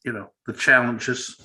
the challenges.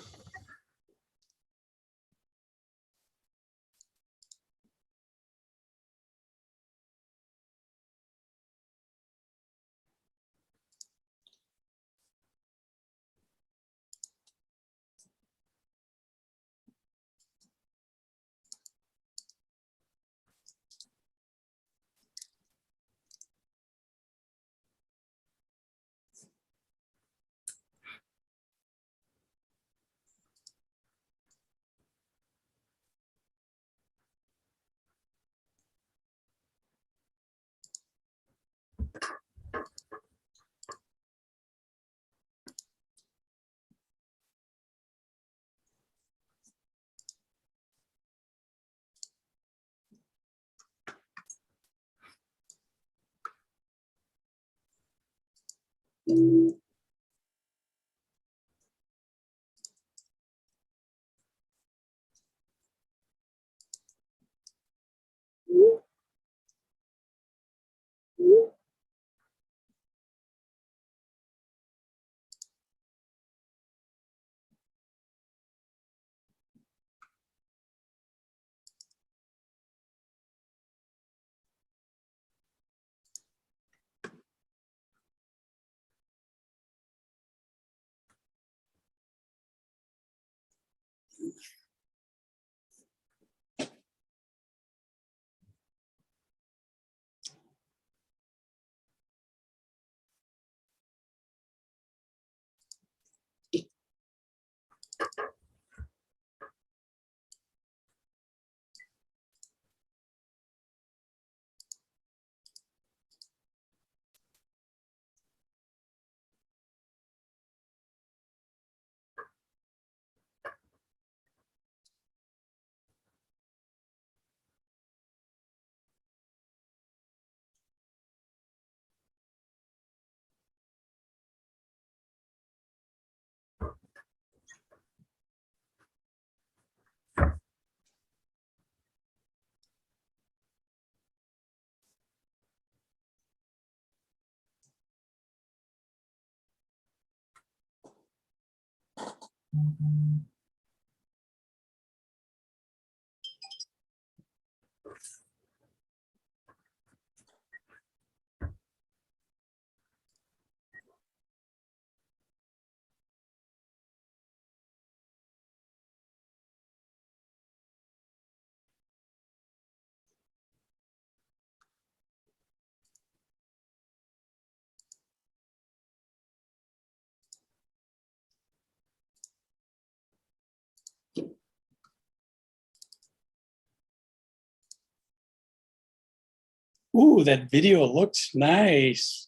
Ooh, that video looks nice.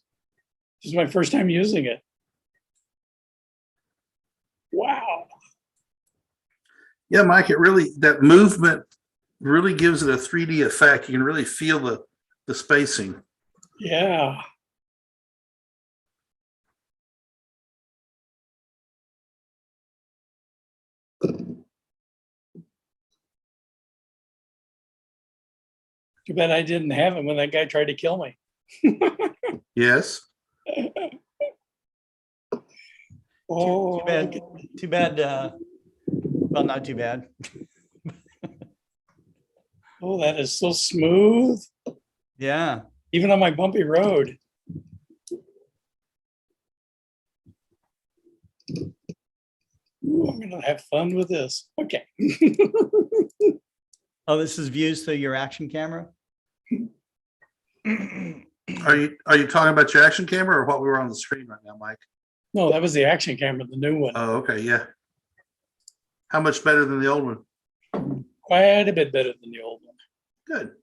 This is my first time using it. Wow. Yeah, Mike, that movement really gives it a 3D effect. You can really feel the spacing. Yeah. Too bad I didn't have him when that guy tried to kill me. Yes. Oh, Too bad. Well, not too bad. oh, that is so smooth. Yeah. Even on my bumpy road. Ooh, I'm gonna have fun with this. Okay. Oh, this is views through your action camera? Are you talking about your action camera or what we were on the screen right now, Mike? No, that was the action camera, the new one. Oh, okay, yeah. How much better than the old one? Quite a bit better than the old one. Good.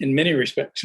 In many respects.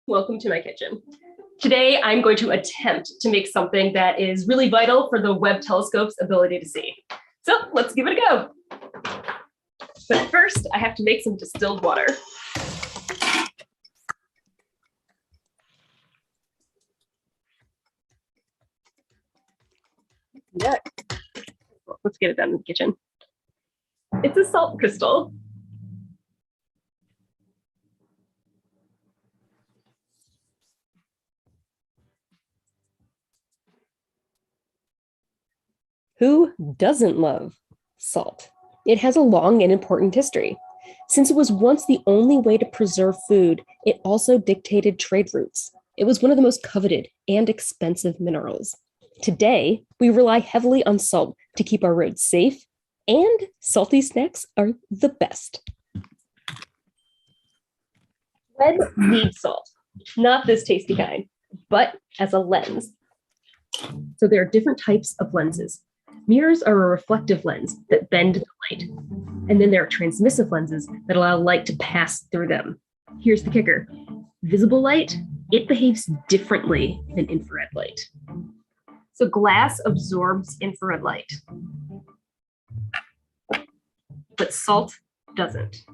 Welcome to my kitchen. Today, I'm going to attempt to make something that is really vital for the Webb telescope's ability to see. So let's give it a go. But first, I have to make some distilled water. Yeah. Let's get it done in the kitchen. It's a salt crystal. Who doesn't love salt? It has a long and important history. Since it was once the only way to preserve food, it also dictated trade routes. It was one of the most coveted and expensive minerals. Today, we rely heavily on salt to keep our roads safe, and salty snacks are the best. Lead needs salt, not this tasty kind, but as a lens. So there are different types of lenses. Mirrors are a reflective lens that bend the light. And then there are transmissive lenses that allow light to pass through them. Here's the kicker. Visible light, it behaves differently than infrared light. So glass absorbs infrared light, but salt doesn't.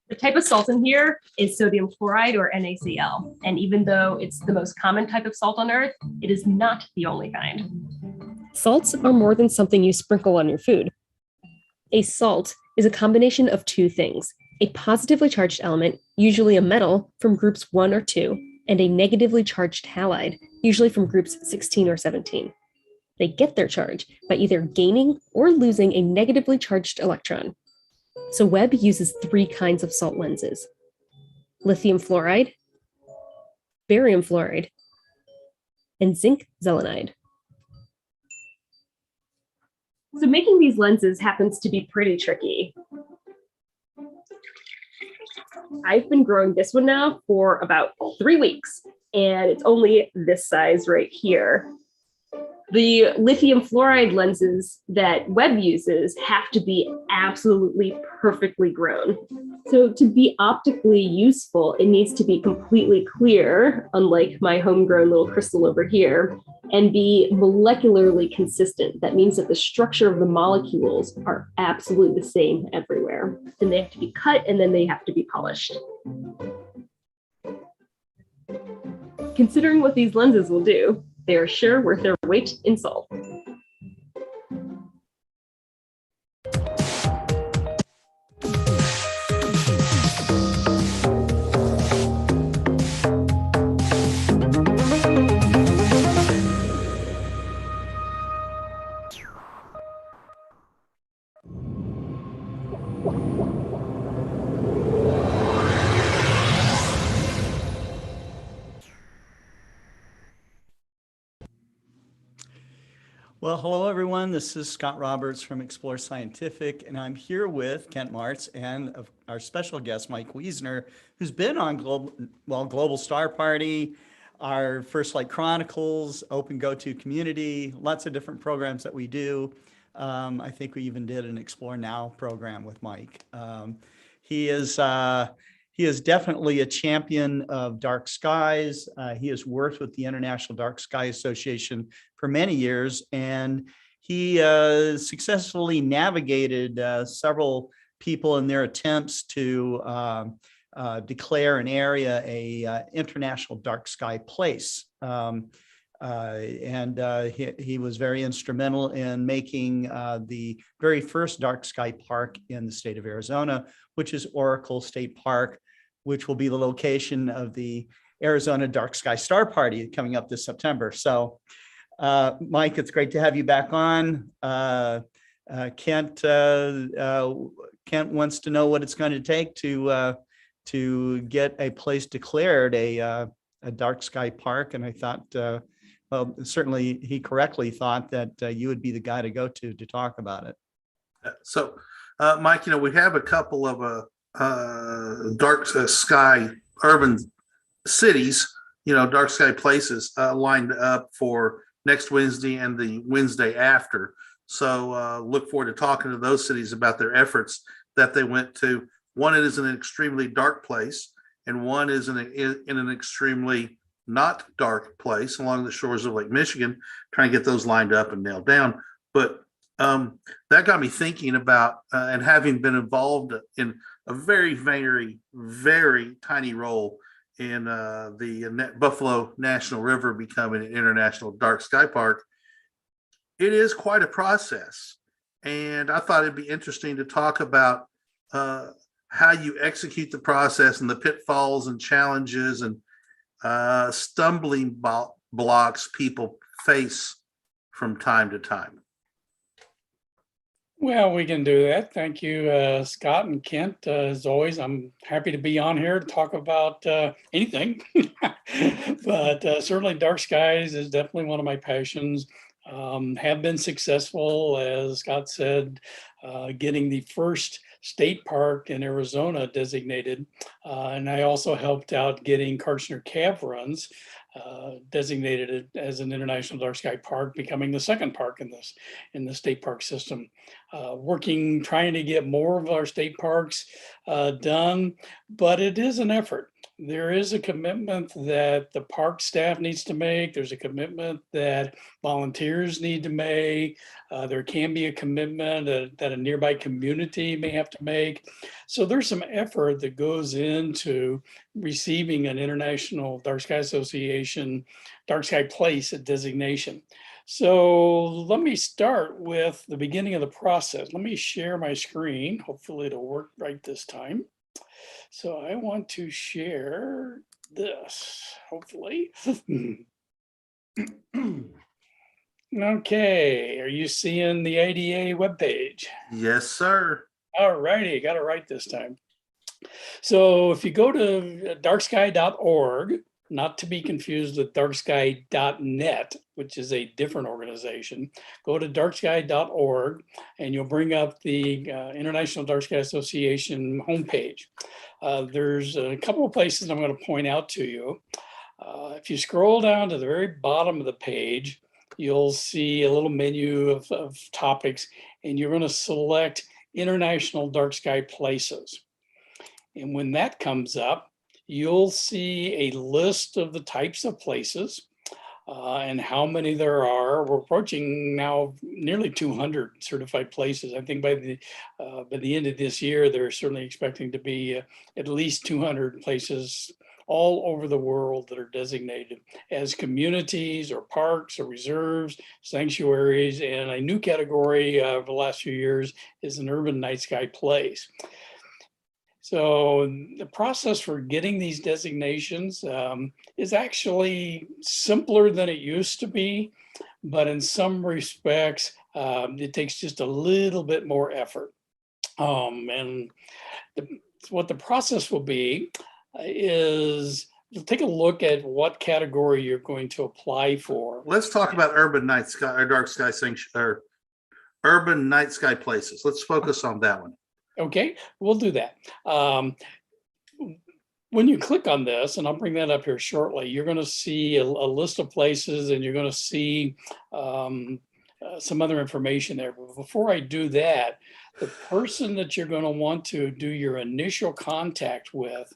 The type of salt in here is sodium chloride or NaCl. And even though it's the most common type of salt on Earth, it is not the only kind. Salts are more than something you sprinkle on your food. A salt is a combination of two things: a positively charged element, usually a metal from groups 1 or 2, and a negatively charged halide, usually from groups 16 or 17. They get their charge by either gaining or losing a negatively charged electron. So Webb uses 3 kinds of salt lenses: lithium fluoride, barium fluoride, and zinc selenide. So making these lenses happens to be pretty tricky. I've been growing this one now for about 3 weeks, and it's only this size right here. The lithium fluoride lenses that Webb uses have to be absolutely perfectly grown. So to be optically useful, it needs to be completely clear, unlike my homegrown little crystal over here, and be molecularly consistent. That means that the structure of the molecules are absolutely the same everywhere. Then they have to be cut, and then they have to be polished. Considering what these lenses will do, they are sure worth their weight in salt. Well, hello, everyone. This is Scott Roberts from Explore Scientific, and I'm here with Kent Marts and our special guest, Mike Weasner, who's been on Global Star Party, our FirstLight Chronicles, Open Go-To Community, lots of different programs that we do. I think we even did an Explore Now program with Mike. He is definitely a champion of dark skies. He has worked with the International Dark Sky Association for many years, and he successfully navigated several people in their attempts to declare an area a international dark sky place. He was very instrumental in making the very first dark sky park in the state of Arizona, which is Oracle State Park, which will be the location of the Arizona Dark Sky Star Party coming up this September. So, Mike, it's great to have you back on. Kent wants to know what it's going to take to get a place declared a dark sky park, and I thought, well, certainly he correctly thought that you would be the guy to go to talk about it. So, Mike, we have a couple of dark sky urban cities, dark sky places lined up for next Wednesday and the Wednesday after. So look forward to talking to those cities about their efforts that they went to. One is in an extremely dark place, and one is in an extremely not dark place along the shores of Lake Michigan, trying to get those lined up and nailed down. But that got me thinking about, and having been involved in a very, very, very tiny role in the Buffalo National River becoming an international dark sky park, it is quite a process. And I thought it'd be interesting to talk about how you execute the process and the pitfalls and challenges and stumbling blocks people face from time to time. Well, we can do that. Thank you, Scott and Kent. As always, I'm happy to be on here to talk about anything, but certainly dark skies is definitely one of my passions. Have been successful, as Scott said, getting the first state park in Arizona designated. And I also helped out getting Karchner Cave Runs designated as an international dark sky park, becoming the second park in the state park system. Trying to get more of our state parks done, but it is an effort. There is a commitment that the park staff needs to make. There's a commitment that volunteers need to make. There can be a commitment that a nearby community may have to make. So there's some effort that goes into receiving an International Dark Sky Association Dark Sky Place designation. So let me start with the beginning of the process. Let me share my screen. Hopefully it'll work right this time. So I want to share this, hopefully. Okay, are you seeing the IDA webpage? Yes, sir. All righty, got it right this time. So if you go to darksky.org, not to be confused with darksky.net, which is a different organization, go to darksky.org and you'll bring up the International Dark Sky Association homepage. There's a couple of places I'm going to point out to you. If you scroll down to the very bottom of the page, you'll see a little menu of topics, and you're going to select International Dark Sky Places. And when that comes up, you'll see a list of the types of places and how many there are. We're approaching now nearly 200 certified places. I think by the end of this year, they're certainly expecting to be at least 200 places all over the world that are designated as communities or parks or reserves, sanctuaries, and a new category over the last few years is an urban night sky place. So the process for getting these designations is actually simpler than it used to be, but in some respects, it takes just a little bit more effort. What the process will be is you'll take a look at what category you're going to apply for. Let's talk about urban night sky or dark sky or urban night sky places. Let's focus on that one. Okay, we'll do that. When you click on this, and I'll bring that up here shortly, you're going to see a list of places, and you're going to see some other information there. But before I do that, the person that you're going to want to do your initial contact with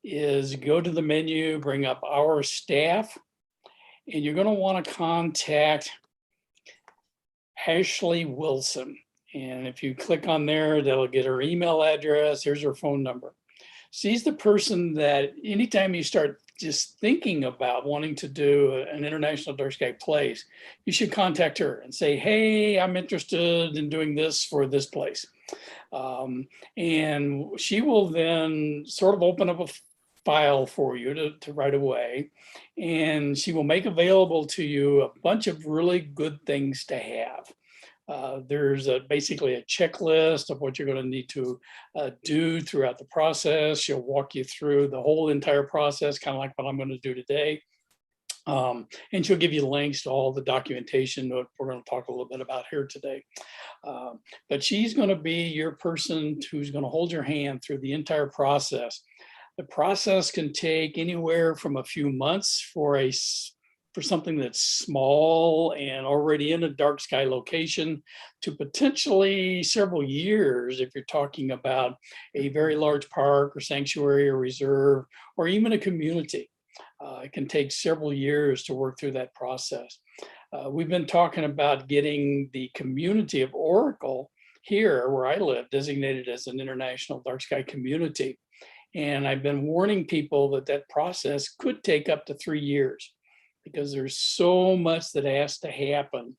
is go to the menu, bring up our staff, and you're going to want to contact Ashley Wilson. And if you click on there, that'll get her email address. Here's her phone number. She's the person that anytime you start just thinking about wanting to do an international dark sky place, you should contact her and say, hey, I'm interested in doing this for this place. And she will then sort of open up a file for you to right away. And she will make available to you a bunch of really good things to have. There's basically a checklist of what you're going to need to do throughout the process. She'll walk you through the whole entire process, kind of like what I'm going to do today. And she'll give you links to all the documentation that we're going to talk a little bit about here today. But she's going to be your person who's going to hold your hand through the entire process. The process can take anywhere from a few months for a for something that's small and already in a dark sky location to potentially several years if you're talking about a very large park or sanctuary or reserve or even a community. It can take several years to work through that process. We've been talking about getting the community of Oracle here where I live designated as an international dark sky community. And I've been warning people that that process could take up to 3 years because there's so much that has to happen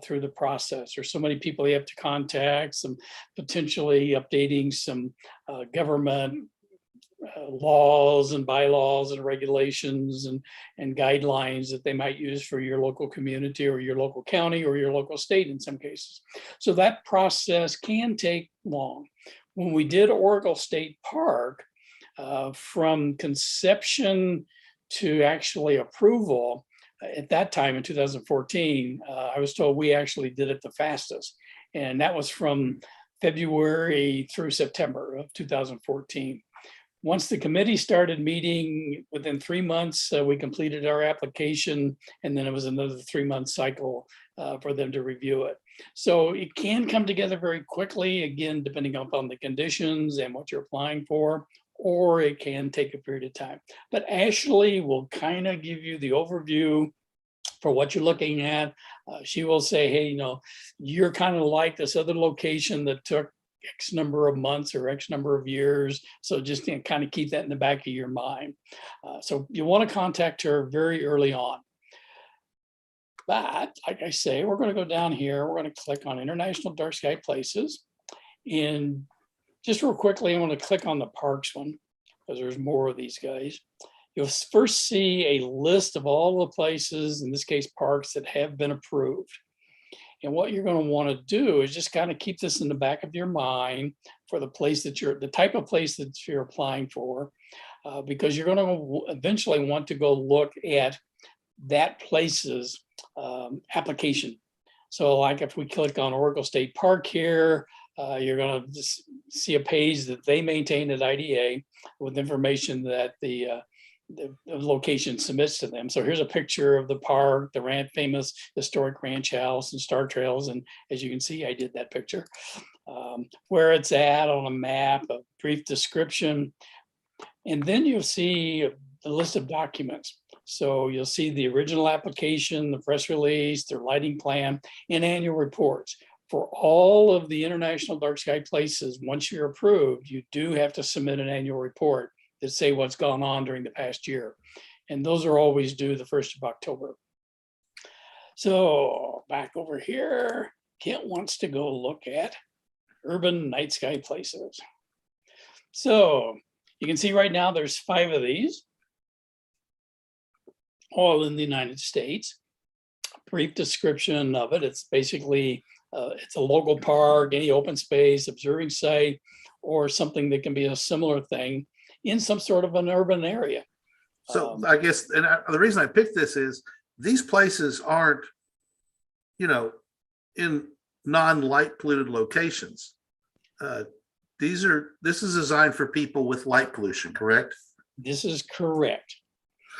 through the process. There's so many people you have to contact, some potentially updating some government laws and bylaws and regulations and guidelines that they might use for your local community or your local county or your local state in some cases. So that process can take long. When we did Oracle State Park, from conception to actually approval, at that time in 2014, I was told we actually did it the fastest. And that was from February through September of 2014. Once the committee started meeting, within 3 months, we completed our application, and then it was another 3-month cycle for them to review it. So it can come together very quickly, again, depending upon the conditions and what you're applying for, or it can take a period of time. But Ashley will kind of give you the overview for what you're looking at. She will say, hey, you know, you're kind of like this other location that took X number of months or X number of years. So just kind of keep that in the back of your mind. So you want to contact her very early on. But like I say, we're going to go down here. We're going to click on International Dark Sky Places. And just real quickly, I want to click on the parks one because there's more of these guys. You'll first see a list of all the places, in this case, parks that have been approved. And what you're going to want to do is just kind of keep this in the back of your mind for the place that the type of place that you're applying for, because you're going to eventually want to go look at that place's application. So like if we click on Oracle State Park here, you're going to just see a page that they maintain at IDA with information that the location submits to them. So here's a picture of the park, the famous historic ranch house and star trails. And as you can see, I did that picture. Where it's at on a map, a brief description. And then you'll see the list of documents. So you'll see the original application, the press release, their lighting plan, and annual reports. For all of the international dark sky places, once you're approved, you do have to submit an annual report that say what's gone on during the past year. And those are always due the 1st of October. So back over here, Kent wants to go look at urban night sky places. So you can see right now there's 5 of these, all in the United States. Brief description of it. It's basically, it's a local park, any open space, observing site, or something that can be a similar thing in some sort of an urban area. So I guess, and the reason I picked this is these places aren't, you know, in non-light polluted locations. This is designed for people with light pollution, correct? This is correct.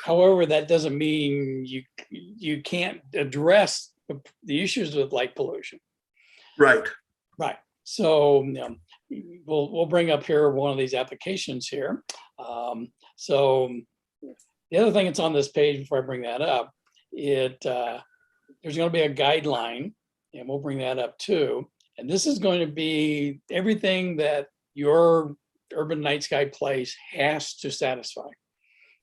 However, that doesn't mean you can't address the issues with light pollution. Right. Right. So we'll bring up here one of these applications here. So the other thing that's on this page before I bring that up, there's going to be a guideline, and we'll bring that up too. And this is going to be everything that your urban night sky place has to satisfy.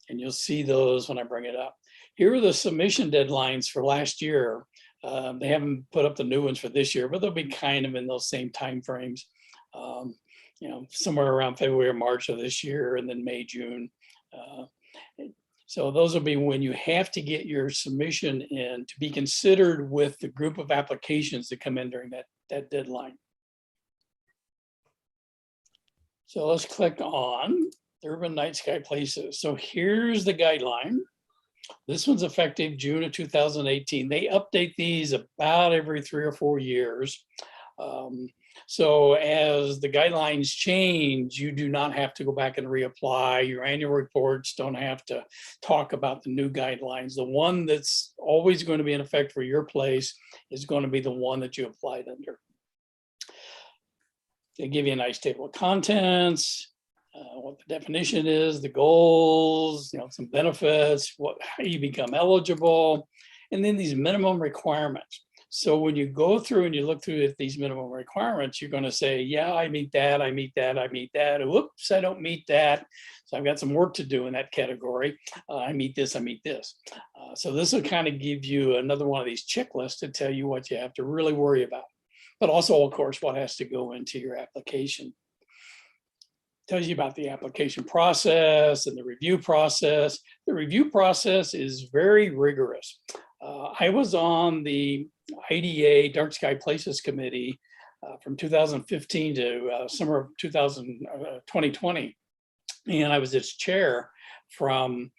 And you'll see those when I bring it up. Here are the submission deadlines for last year. They haven't put up the new ones for this year, but they'll be kind of in those same timeframes. You know, somewhere around February or March of this year, and then May, June. So those will be when you have to get your submission in to be considered with the group of applications that come in during that deadline. So let's click on the urban night sky places. So here's the guideline. This one's effective June of 2018. They update these about every 3 or 4 years. So as the guidelines change, you do not have to go back and reapply. Your annual reports don't have to talk about the new guidelines. The one that's always going to be in effect for your place is going to be the one that you applied under. They give you a nice table of contents, what the definition is, the goals, some benefits, how you become eligible, and then these minimum requirements. So when you go through and you look through these minimum requirements, you're going to say, yeah, I meet that, I meet that, I meet that. Whoops, I don't meet that. So I've got some work to do in that category. I meet this, I meet this. So this will kind of give you another one of these checklists to tell you what you have to really worry about. But also, of course, what has to go into your application. Tells you about the application process and the review process. The review process is very rigorous. I was on the IDA Dark Sky Places Committee from 2015 to summer of 2020. And I was its chair from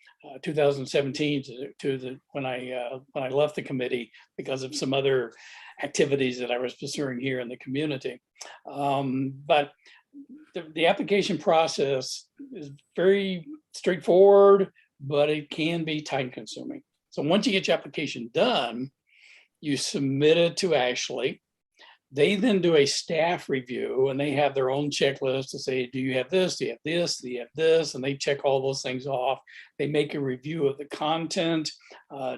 2017 to when I left the committee because of some other activities that I was pursuing here in the community. But the application process is very straightforward, but it can be time consuming. So once you get your application done, you submit it to Ashley. They then do a staff review and they have their own checklist to say, do you have this? Do you have this? Do you have this? And they check all those things off. They make a review of the content.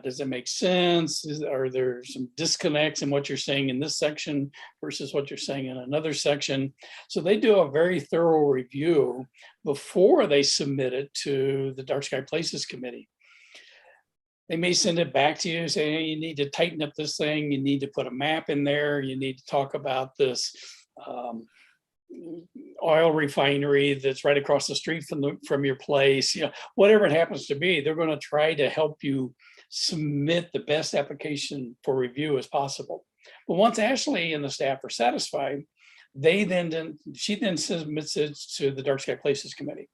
Does it make sense? Are there some disconnects in what you're saying in this section versus what you're saying in another section? So they do a very thorough review before they submit it to the Dark Sky Places Committee. They may send it back to you, say, hey, you need to tighten up this thing. You need to put a map in there. You need to talk about this oil refinery that's right across the street from your place. Whatever it happens to be, they're going to try to help you submit the best application for review as possible. But once Ashley and the staff are satisfied, she then submits it to the Dark Sky Places Committee.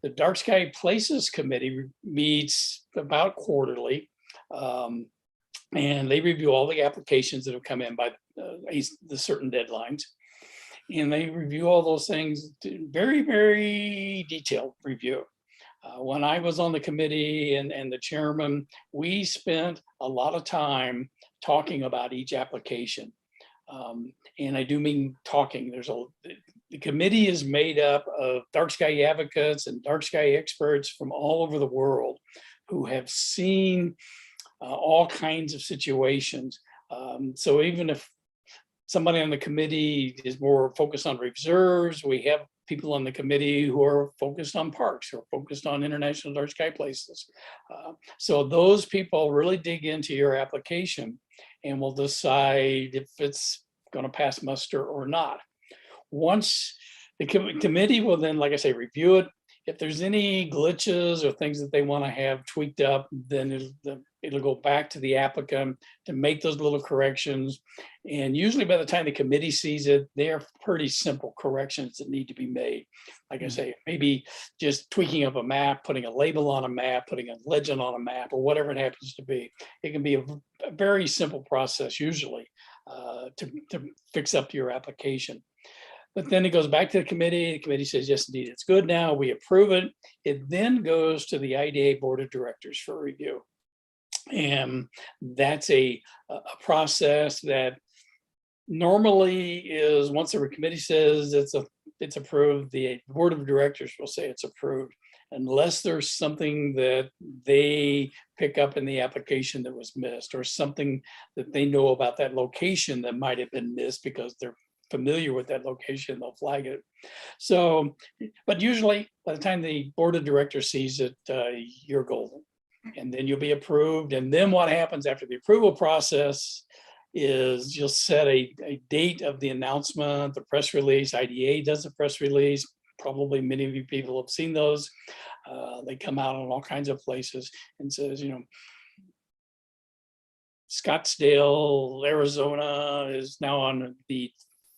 The Dark Sky Places Committee meets about quarterly, and they review all the applications that have come in by the certain deadlines. And they review all those things, very, very detailed review. When I was on the committee and the chairman, we spent a lot of time talking about each application. And I do mean talking. The committee is made up of dark sky advocates and dark sky experts from all over the world who have seen all kinds of situations. So even if somebody on the committee is more focused on reserves, we have people on the committee who are focused on parks, who are focused on international dark sky places. So those people really dig into your application and will decide if it's going to pass muster or not. Once the committee will then, like I say, review it. If there's any glitches or things that they want to have tweaked up, then it'll go back to the applicant to make those little corrections. And usually by the time the committee sees it, they're pretty simple corrections that need to be made. Like I say, maybe just tweaking up a map, putting a label on a map, putting a legend on a map, or whatever it happens to be. It can be a very simple process usually to fix up your application. But then it goes back to the committee says, yes, indeed, it's good now, we approve it. It then goes to the IDA Board of Directors for review. And that's a process that normally is, once the committee says it's approved, the Board of Directors will say it's approved, unless there's something that they pick up in the application that was missed, or something that they know about that location that might have been missed because they're familiar with that location, they'll flag it. So, but usually by the time the Board of Directors sees it, you're golden. And then you'll be approved. And then what happens after the approval process is you'll set a date of the announcement, the press release. IDA does a press release. Probably many of you people have seen those. They come out on all kinds of places and says, Scottsdale, Arizona is now on the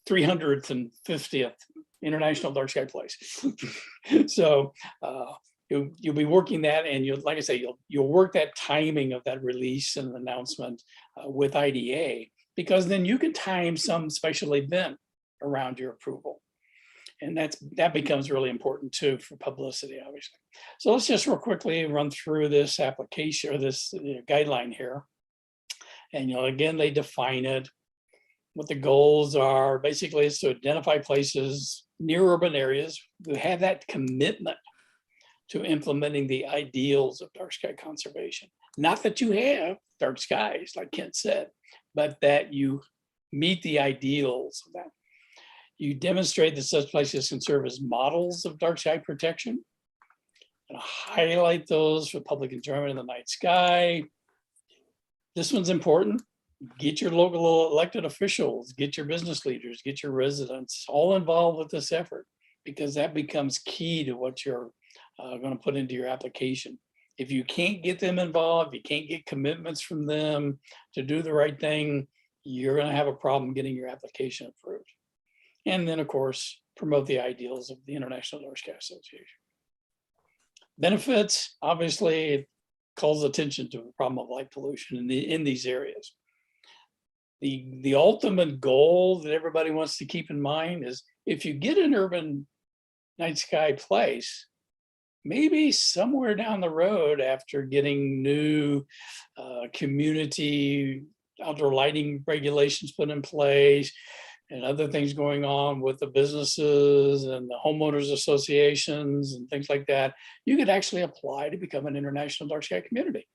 350th International Dark Sky Place. So you'll be working that, and like I say, you'll work that timing of that release and announcement with IDA, because then you can time some special event around your approval. And that becomes really important too for publicity, obviously. So let's just real quickly run through this application or this guideline here. And, again, they define it, what the goals are. Basically, it's to identify places near urban areas that have that commitment to implementing the ideals of dark sky conservation. Not that you have dark skies, like Kent said, but that you meet the ideals of that. You demonstrate that such places can serve as models of dark sky protection and highlight those for public enjoyment in the night sky. This one's important. Get your local elected officials, get your business leaders, get your residents all involved with this effort, because that becomes key to what you're going to put into your application. If you can't get them involved, you can't get commitments from them to do the right thing, you're going to have a problem getting your application approved. And then, of course, promote the ideals of the International Dark Sky Association. Benefits, obviously, it calls attention to the problem of light pollution in these areas. The ultimate goal that everybody wants to keep in mind is, if you get an urban night sky place, maybe somewhere down the road, after getting new community outdoor lighting regulations put in place and other things going on with the businesses and the homeowners associations and things like that, you could actually apply to become an international dark sky community.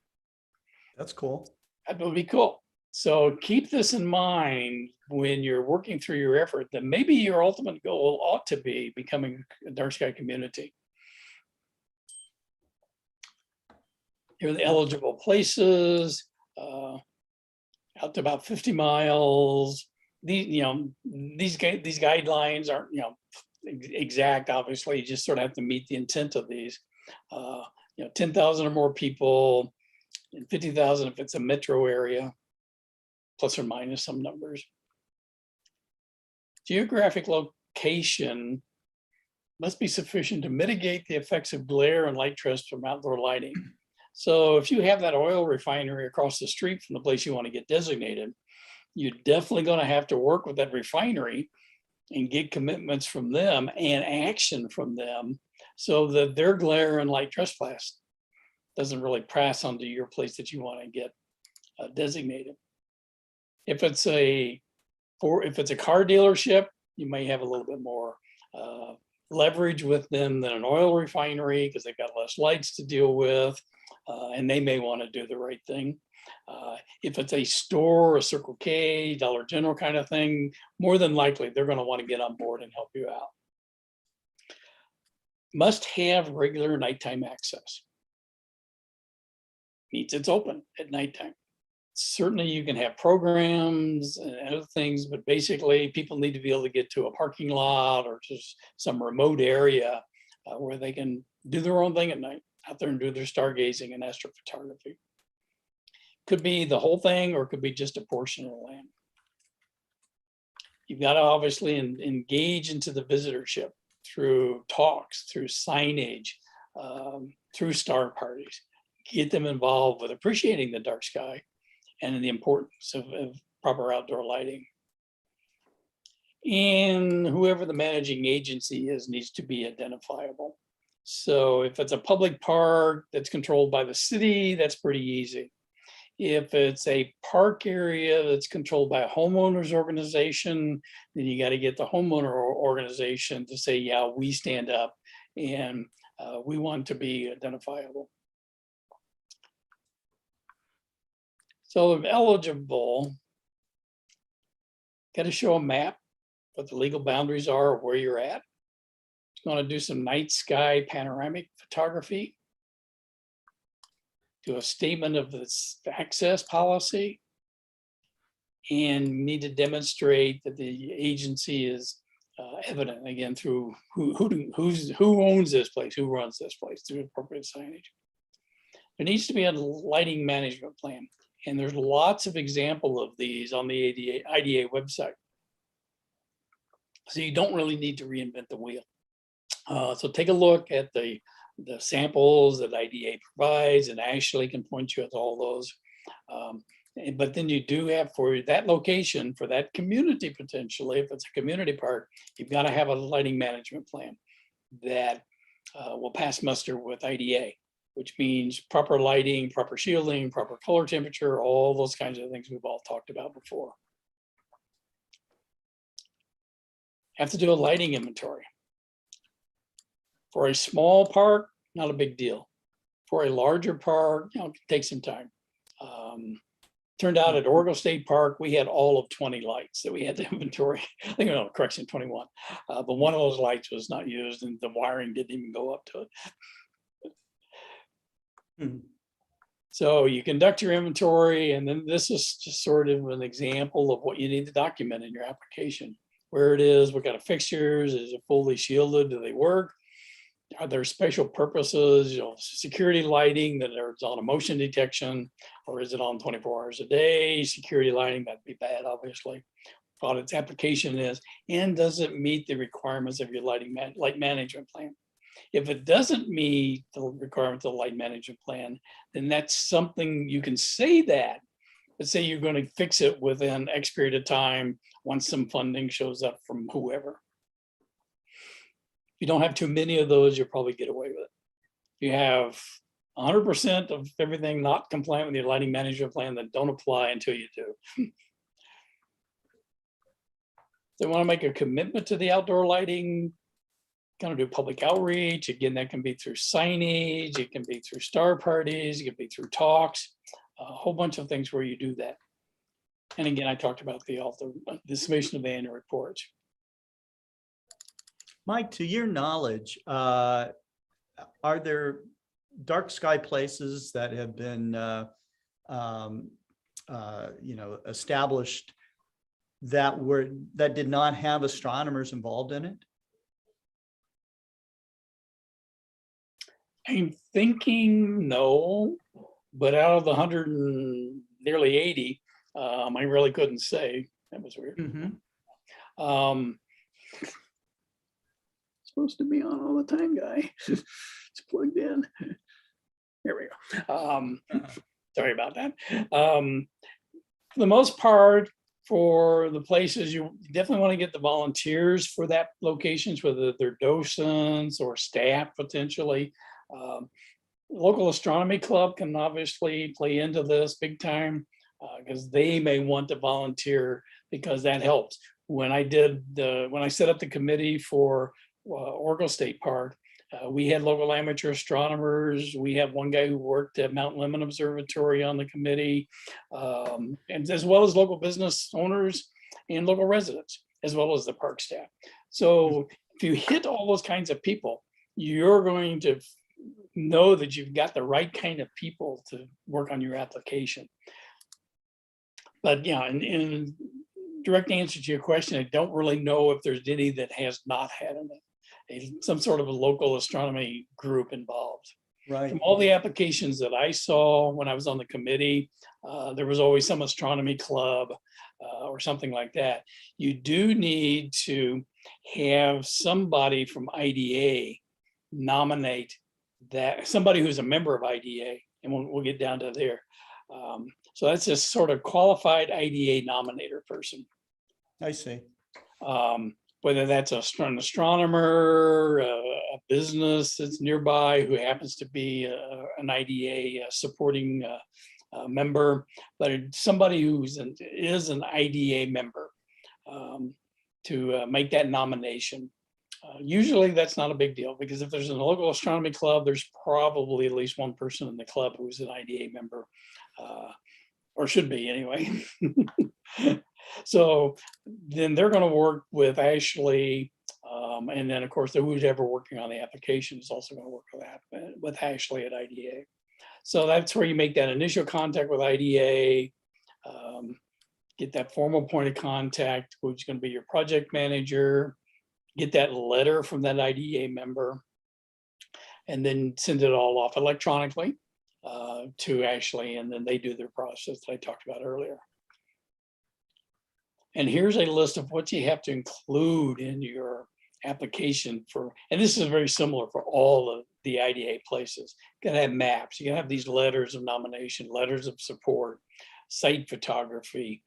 That's cool. That would be cool. So keep this in mind when you're working through your effort, that maybe your ultimate goal ought to be becoming a dark sky community. Here are the eligible places, out to about 50 miles. These guidelines aren't, exact, obviously. You just sort of have to meet the intent of these. 10,000 or more people, and 50,000 if it's a metro area, plus or minus some numbers. Geographic location must be sufficient to mitigate the effects of glare and light trespass from outdoor lighting. So if you have that oil refinery across the street from the place you want to get designated, you're definitely going to have to work with that refinery and get commitments from them and action from them, so that their glare and light trespass doesn't really pass onto your place that you want to get designated. If it's a car dealership, you may have a little bit more leverage with them than an oil refinery, because they've got less lights to deal with, and they may want to do the right thing. If it's a store, a Circle K, Dollar General kind of thing, more than likely they're going to want to get on board and help you out. Must have regular nighttime access. Means it's open at nighttime. Certainly you can have programs and other things, but basically people need to be able to get to a parking lot or just some remote area where they can do their own thing at night, out there and do their stargazing and astrophotography. Could be the whole thing, or it could be just a portion of the land. You've got to obviously engage into the visitorship through talks, through signage, through star parties. Get them involved with appreciating the dark sky and the importance of proper outdoor lighting. And whoever the managing agency is needs to be identifiable. So if it's a public park that's controlled by the city, that's pretty easy. If it's a park area that's controlled by a homeowners organization, then you got to get the homeowner organization to say, yeah, we stand up and we want to be identifiable. So if eligible, got to show a map, what the legal boundaries are of where you're at. It's going to do some night sky panoramic photography. Do a statement of this access policy, and need to demonstrate that the agency is evident, again, through who owns this place, who runs this place, through appropriate signage. There needs to be a lighting management plan, and there's lots of examples of these on the IDA website. So you don't really need to reinvent the wheel. So take a look at the samples that IDA provides, and Ashley can point you at all those. But then you do have for that location, for that community, potentially, if it's a community park, you've got to have a lighting management plan that will pass muster with IDA, which means proper lighting, proper shielding, proper color temperature, all those kinds of things we've all talked about before. Have to do a lighting inventory. For a small park, not a big deal. For a larger park, it can take some time. Turned out at Oregon State Park, we had all of 20 lights that we had to inventory. I think, no, correction, 21. But one of those lights was not used and the wiring didn't even go up to it. So you conduct your inventory, and then this is just sort of an example of what you need to document in your application. Where it is, what kind of fixtures, is it fully shielded, do they work? Are there special purposes, security lighting that is on a motion detection, or is it on 24 hours a day? Security lighting, that'd be bad, obviously. What its application is, and does it meet the requirements of your light management plan? If it doesn't meet the requirements of the light management plan, then that's something you can say that, but say you're going to fix it within X period of time once some funding shows up from whoever. If you don't have too many of those, you'll probably get away with it. If you have 100% of everything not compliant with your lighting management plan, then don't apply until you do. They want to make a commitment to the outdoor lighting, kind of do public outreach. Again, that can be through signage, it can be through star parties, it can be through talks, a whole bunch of things where you do that. And again, I talked about the summation of the annual reports. Mike, to your knowledge, are there dark sky places that have been, established that did not have astronomers involved in it? I'm thinking no, but out of the 100 and nearly 80, I really couldn't say. That was weird. Supposed to be on all the time, guy. It's plugged in. Here we go. Sorry about that. For the most part, for the places, you definitely want to get the volunteers for that locations, whether they're docents or staff potentially. Local astronomy club can obviously play into this big time because they may want to volunteer, because that helps. When I set up the committee for Oregon State Park, we had local amateur astronomers. We have one guy who worked at Mount Lemmon Observatory on the committee, and as well as local business owners and local residents, as well as the park staff. So if you hit all those kinds of people, you're going to know that you've got the right kind of people to work on your application. But yeah, in direct answer to your question, I don't really know if there's any that has not had some sort of a local astronomy group involved. Right. From all the applications that I saw when I was on the committee, there was always some astronomy club or something like that. You do need to have somebody from IDA nominate that, somebody who's a member of IDA, and we'll get down to there. So that's a sort of qualified IDA nominator person. I see. Whether that's an astronomer, a business that's nearby who happens to be an IDA supporting member, but somebody who is an IDA member to make that nomination. Usually that's not a big deal, because if there's a local astronomy club, there's probably at least one person in the club who's an IDA member, or should be anyway. So then they're going to work with Ashley, and then of course who's ever working on the application is also going to work with Ashley at IDA. So that's where you make that initial contact with IDA, get that formal point of contact, who's going to be your project manager, get that letter from that IDA member, and then send it all off electronically to Ashley, and then they do their process that I talked about earlier. And here's a list of what you have to include in your application for, and this is very similar for all of the IDA places. You gotta have maps, you gotta have these letters of nomination, letters of support, site photography,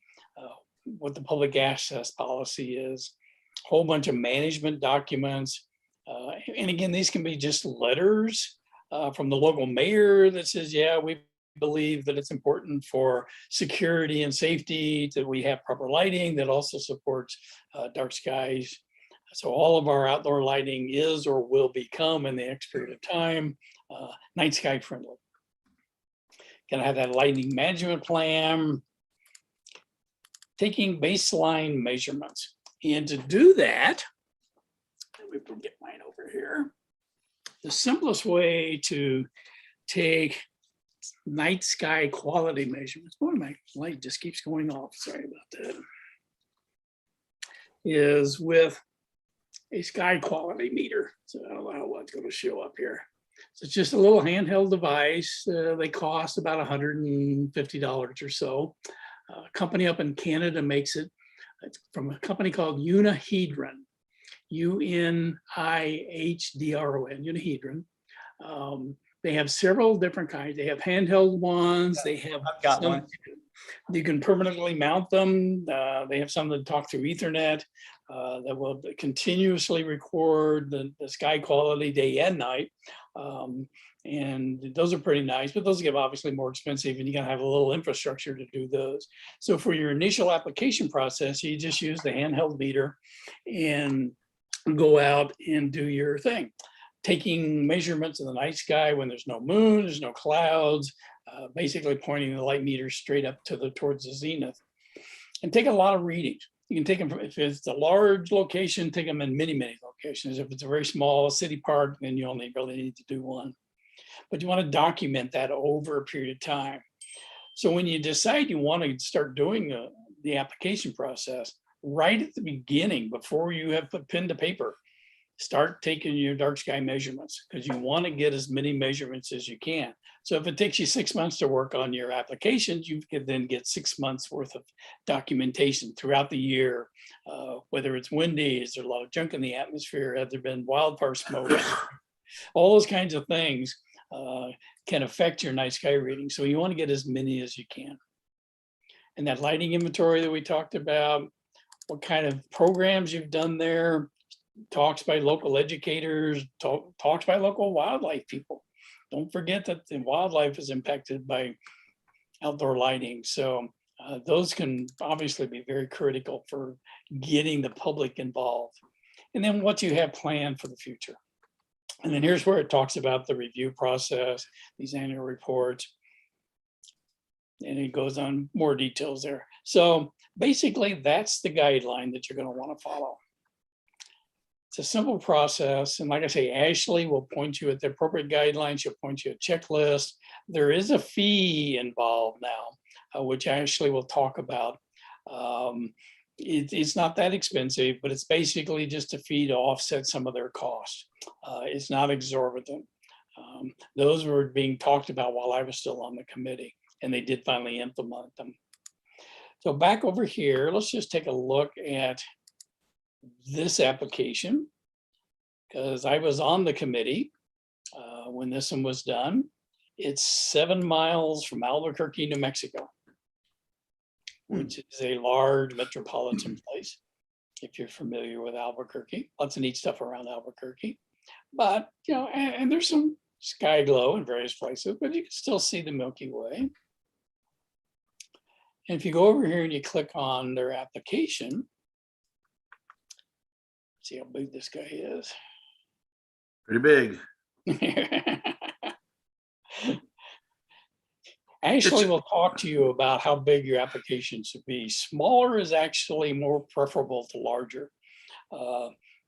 what the public access policy is, a whole bunch of management documents. And again, these can be just letters from the local mayor that says, yeah, we believe that it's important for security and safety that we have proper lighting that also supports dark skies. So all of our outdoor lighting is or will become in the next period of time night sky friendly. Gonna have that lighting management plan, taking baseline measurements. And to do that, let me get mine over here. The simplest way to take night sky quality measurements, boy, my light just keeps going off, sorry about that, is with a sky quality meter. So I don't know what's going to show up here. So it's just a little handheld device. They cost about $150 or so. A company up in Canada makes it. It's from a company called Unihedron, Unihedron, Unihedron. They have several different kinds. They have handheld ones. They have I've got one. You can permanently mount them. They have some that talk through Ethernet that will continuously record the sky quality day and night. And those are pretty nice, but those get obviously more expensive and you gotta have a little infrastructure to do those. So for your initial application process, you just use the handheld meter and go out and do your thing. Taking measurements of the night sky when there's no moon, there's no clouds, basically pointing the light meter straight up to towards the zenith. And take a lot of readings. You can take them from, if it's a large location, take them in many, many locations. If it's a very small city park, then you only really need to do one. But you want to document that over a period of time. So when you decide you want to start doing the application process, right at the beginning, before you have put pen to paper, start taking your dark sky measurements because you want to get as many measurements as you can. So if it takes you 6 months to work on your applications, you can then get 6 months worth of documentation throughout the year, whether it's windy, is there a lot of junk in the atmosphere, have there been wildfire smoke, all those kinds of things can affect your night sky reading. So you want to get as many as you can. And that lighting inventory that we talked about, what kind of programs you've done there, talks by local educators, talks by local wildlife people. Don't forget that the wildlife is impacted by outdoor lighting. So those can obviously be very critical for getting the public involved. And then what you have planned for the future. And then here's where it talks about the review process, these annual reports. And it goes on more details there. So basically that's the guideline that you're going to want to follow. It's a simple process. And like I say, Ashley will point you at the appropriate guidelines. She'll point you a checklist. There is a fee involved now, which Ashley will talk about. It's not that expensive, but it's basically just a fee to offset some of their costs. It's not exorbitant. Those were being talked about while I was still on the committee, and they did finally implement them. So back over here, let's just take a look at this application, because I was on the committee when this one was done. It's 7 miles from Albuquerque, New Mexico, which is a large metropolitan place. If you're familiar with Albuquerque, lots of neat stuff around Albuquerque. But, you know, and there's some sky glow in various places, but you can still see the Milky Way. And if you go over here and you click on their application, see how big this guy is. Pretty big. Ashley will talk to you about how big your application should be. Smaller is actually more preferable to larger.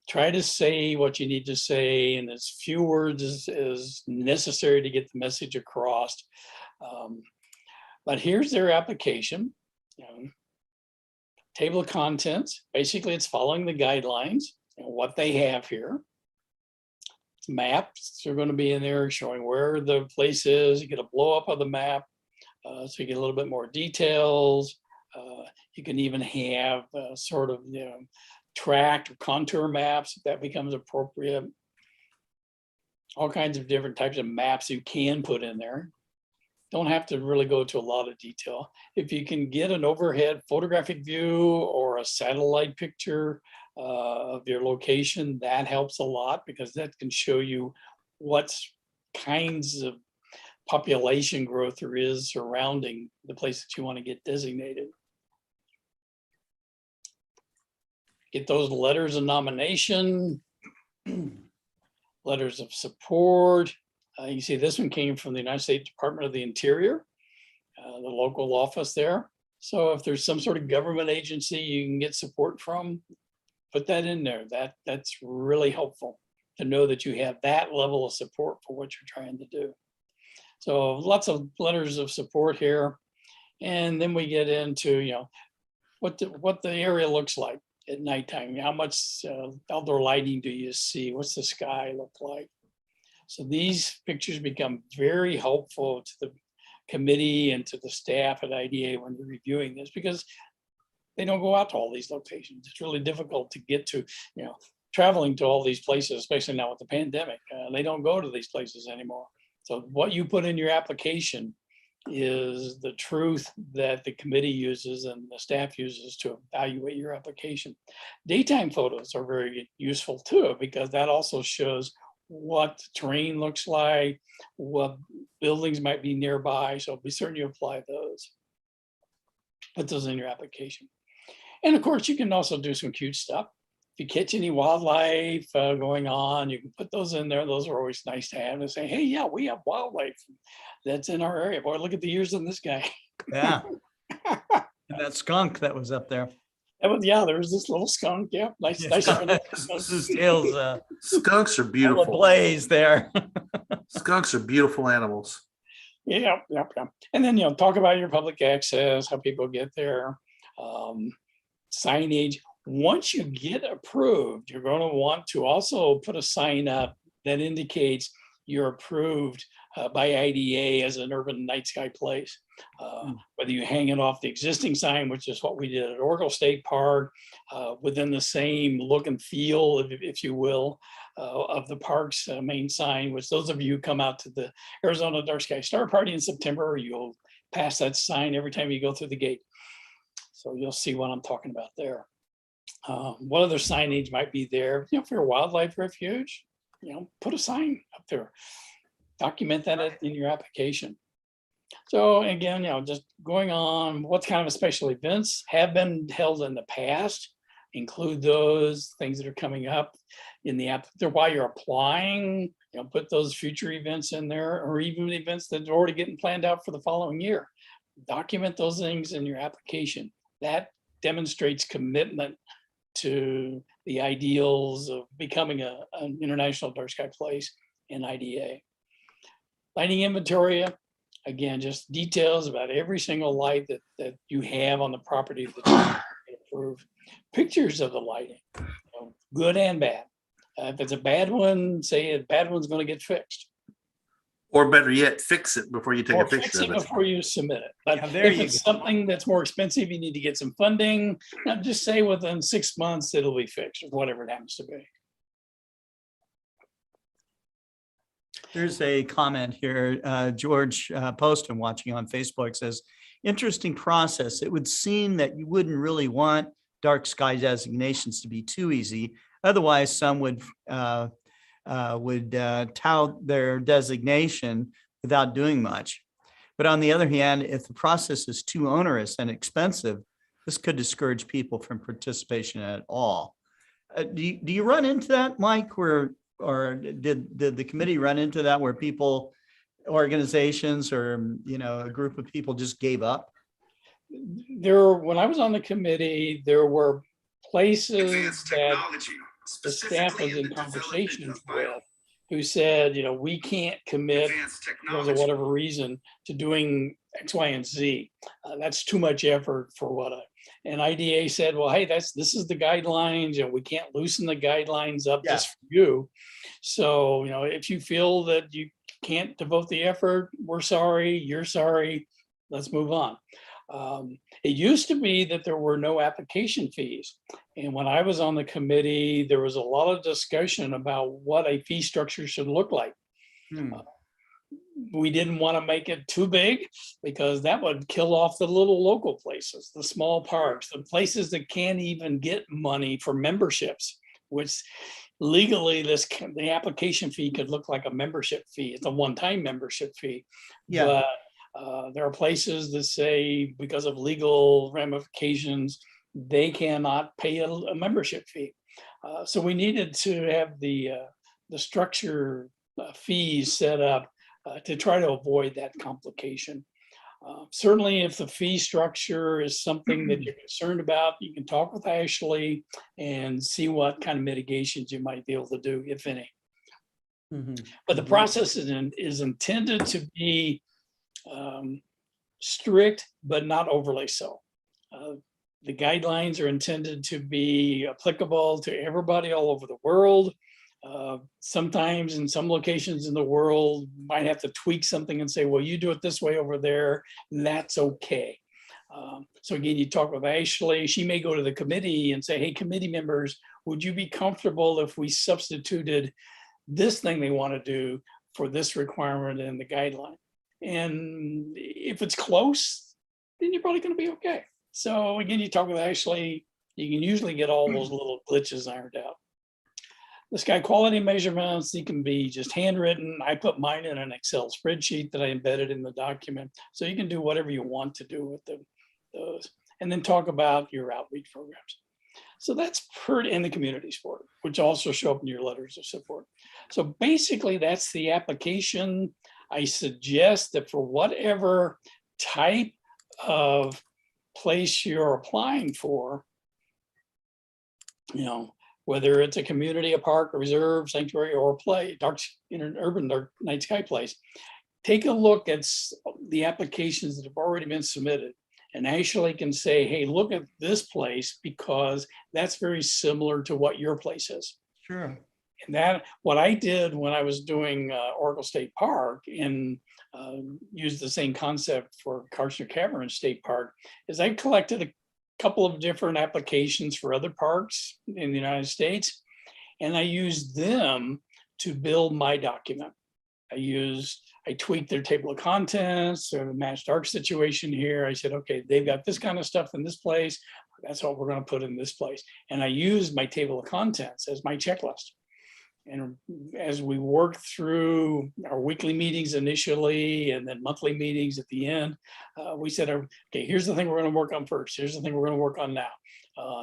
Try to say what you need to say in as few words as necessary to get the message across. But here's their application. Table of contents. Basically, it's following the guidelines and what they have here. Maps are going to be in there showing where the place is. You get a blow up of the map. So you get a little bit more details. You can even have sort of tracked or contour maps if that becomes appropriate. All kinds of different types of maps you can put in there. don't have to really go to a lot of detail. If you can get an overhead photographic view or a satellite picture of your location, that helps a lot, because that can show you what kinds of population growth there is surrounding the place that you want to get designated. Get those letters of nomination, letters of support. You see this one came from the United States Department of the Interior, the local office there. So if there's some sort of government agency you can get support from, put that in there. That's really helpful to know that you have that level of support for what you're trying to do. So lots of letters of support here. And then we get into, you know, what the area looks like at nighttime. How much outdoor lighting do you see? What's the sky look like? So these pictures become very helpful to the committee and to the staff at IDA when they're reviewing this, because they don't go out to all these locations. It's really difficult to get to, you know, traveling to all these places, especially now with the pandemic. They don't go to these places anymore. So what you put in your application is the truth that the committee uses and the staff uses to evaluate your application. Daytime photos are very useful too, because that also shows what terrain looks like, what buildings might be nearby. So be certain you apply those. Put those in your application. And of course, you can also do some cute stuff. If you catch any wildlife going on, you can put those in there. Those are always nice to have and say, hey, yeah, we have wildlife that's in our area. Boy, look at the ears on this guy. Yeah. And that skunk that was up there. Yeah, there was this little skunk. Yeah, nice. His tail's Skunks are full of beautiful. blaze there. Skunks are beautiful animals. Yeah. And then, you know, talk about your public access, how people get there, signage. Once you get approved, you're going to want to also put a sign up that indicates you're approved by IDA as an urban night sky place. Whether you hang it off the existing sign, which is what we did at Oracle State Park, within the same look and feel, if you will, of the park's main sign, which those of you who come out to the Arizona Dark Sky Star Party in September, you'll pass that sign every time you go through the gate. So you'll see what I'm talking about there. What other signage might be there? You know, for your wildlife refuge, you know, put a sign up there. Document that in your application. So again, you know, just going on, what kind of special events have been held in the past, include those things that are coming up in the app while you're applying, you know, put those future events in there, or even events that are already getting planned out for the following year. Document those things in your application. That demonstrates commitment to the ideals of becoming an international dark sky place in IDA. Lighting inventory, again, just details about every single light that you have on the property that you approve. Pictures of the lighting, you know, good and bad. If it's a bad one, say a bad one's going to get fixed. Or better yet, fix it before you take Or a picture fix it of it. before you submit it. But Yeah, there if you it's go. something that's more expensive, you need to get some funding, now just say within 6 months it'll be fixed, or whatever it happens to be. There's a comment here. George Poston, watching on Facebook, says, interesting process. It would seem that you wouldn't really want dark sky designations to be too easy. Otherwise, some would tout their designation without doing much. But on the other hand, if the process is too onerous and expensive, this could discourage people from participation at all. Do you run into that, Mike, or did the committee run into that where people, organizations, or, you know, a group of people just gave up? When I was on the committee, there were places that the staff was in conversations with who said, you know, we can't commit because of whatever reason to doing X, Y, and Z. That's too much effort for and IDA said, well, hey, this is the guidelines, and we can't loosen the guidelines up just for you. So, you know, if you feel that you can't devote the effort, we're sorry, you're sorry, let's move on. It used to be that there were no application fees. And when I was on the committee, there was a lot of discussion about what a fee structure should look like. we didn't want to make it too big because that would kill off the little local places, the small parks, the places that can't even get money for memberships, which legally the application fee could look like a membership fee. It's a one-time membership fee. Yeah. But there are places that say because of legal ramifications, they cannot pay a membership fee. So we needed to have the structure fees set up to try to avoid that complication. Certainly, if the fee structure is something that you're concerned about, you can talk with Ashley and see what kind of mitigations you might be able to do, if any. But the process is intended to be strict, but not overly so. The guidelines are intended to be applicable to everybody all over the world. Sometimes in some locations in the world might have to tweak something and say, well, you do it this way over there, that's okay. So again, you talk with Ashley, she may go to the committee and say, hey, committee members, would you be comfortable if we substituted this thing they want to do for this requirement in the guideline? And if it's close, then you're probably going to be okay. So again, you talk with Ashley, you can usually get all those little glitches ironed out. The sky quality measurements, they can be just handwritten. I put mine in an Excel spreadsheet that I embedded in the document. So you can do whatever you want to do with those. And then talk about your outreach programs. So that's pretty in the community support, which also show up in your letters of support. So basically that's the application. I suggest that for whatever type of place you're applying for, whether it's a community, a park, a reserve, sanctuary, or a play, urban dark night sky place, take a look at the applications that have already been submitted. And Ashley can say, hey, look at this place because that's very similar to what your place is. Sure. And that, what I did when I was doing Oracle State Park and used the same concept for Karshner Cavern State Park, is I collected a couple of different applications for other parks in the United States, and I used them to build my document. I tweaked their table of contents or the matched arc situation here. I said, okay, they've got this kind of stuff in this place. That's what we're going to put in this place. And I used my table of contents as my checklist. And as we worked through our weekly meetings initially and then monthly meetings at the end, we said, okay, here's the thing we're going to work on first. Here's the thing we're going to work on now.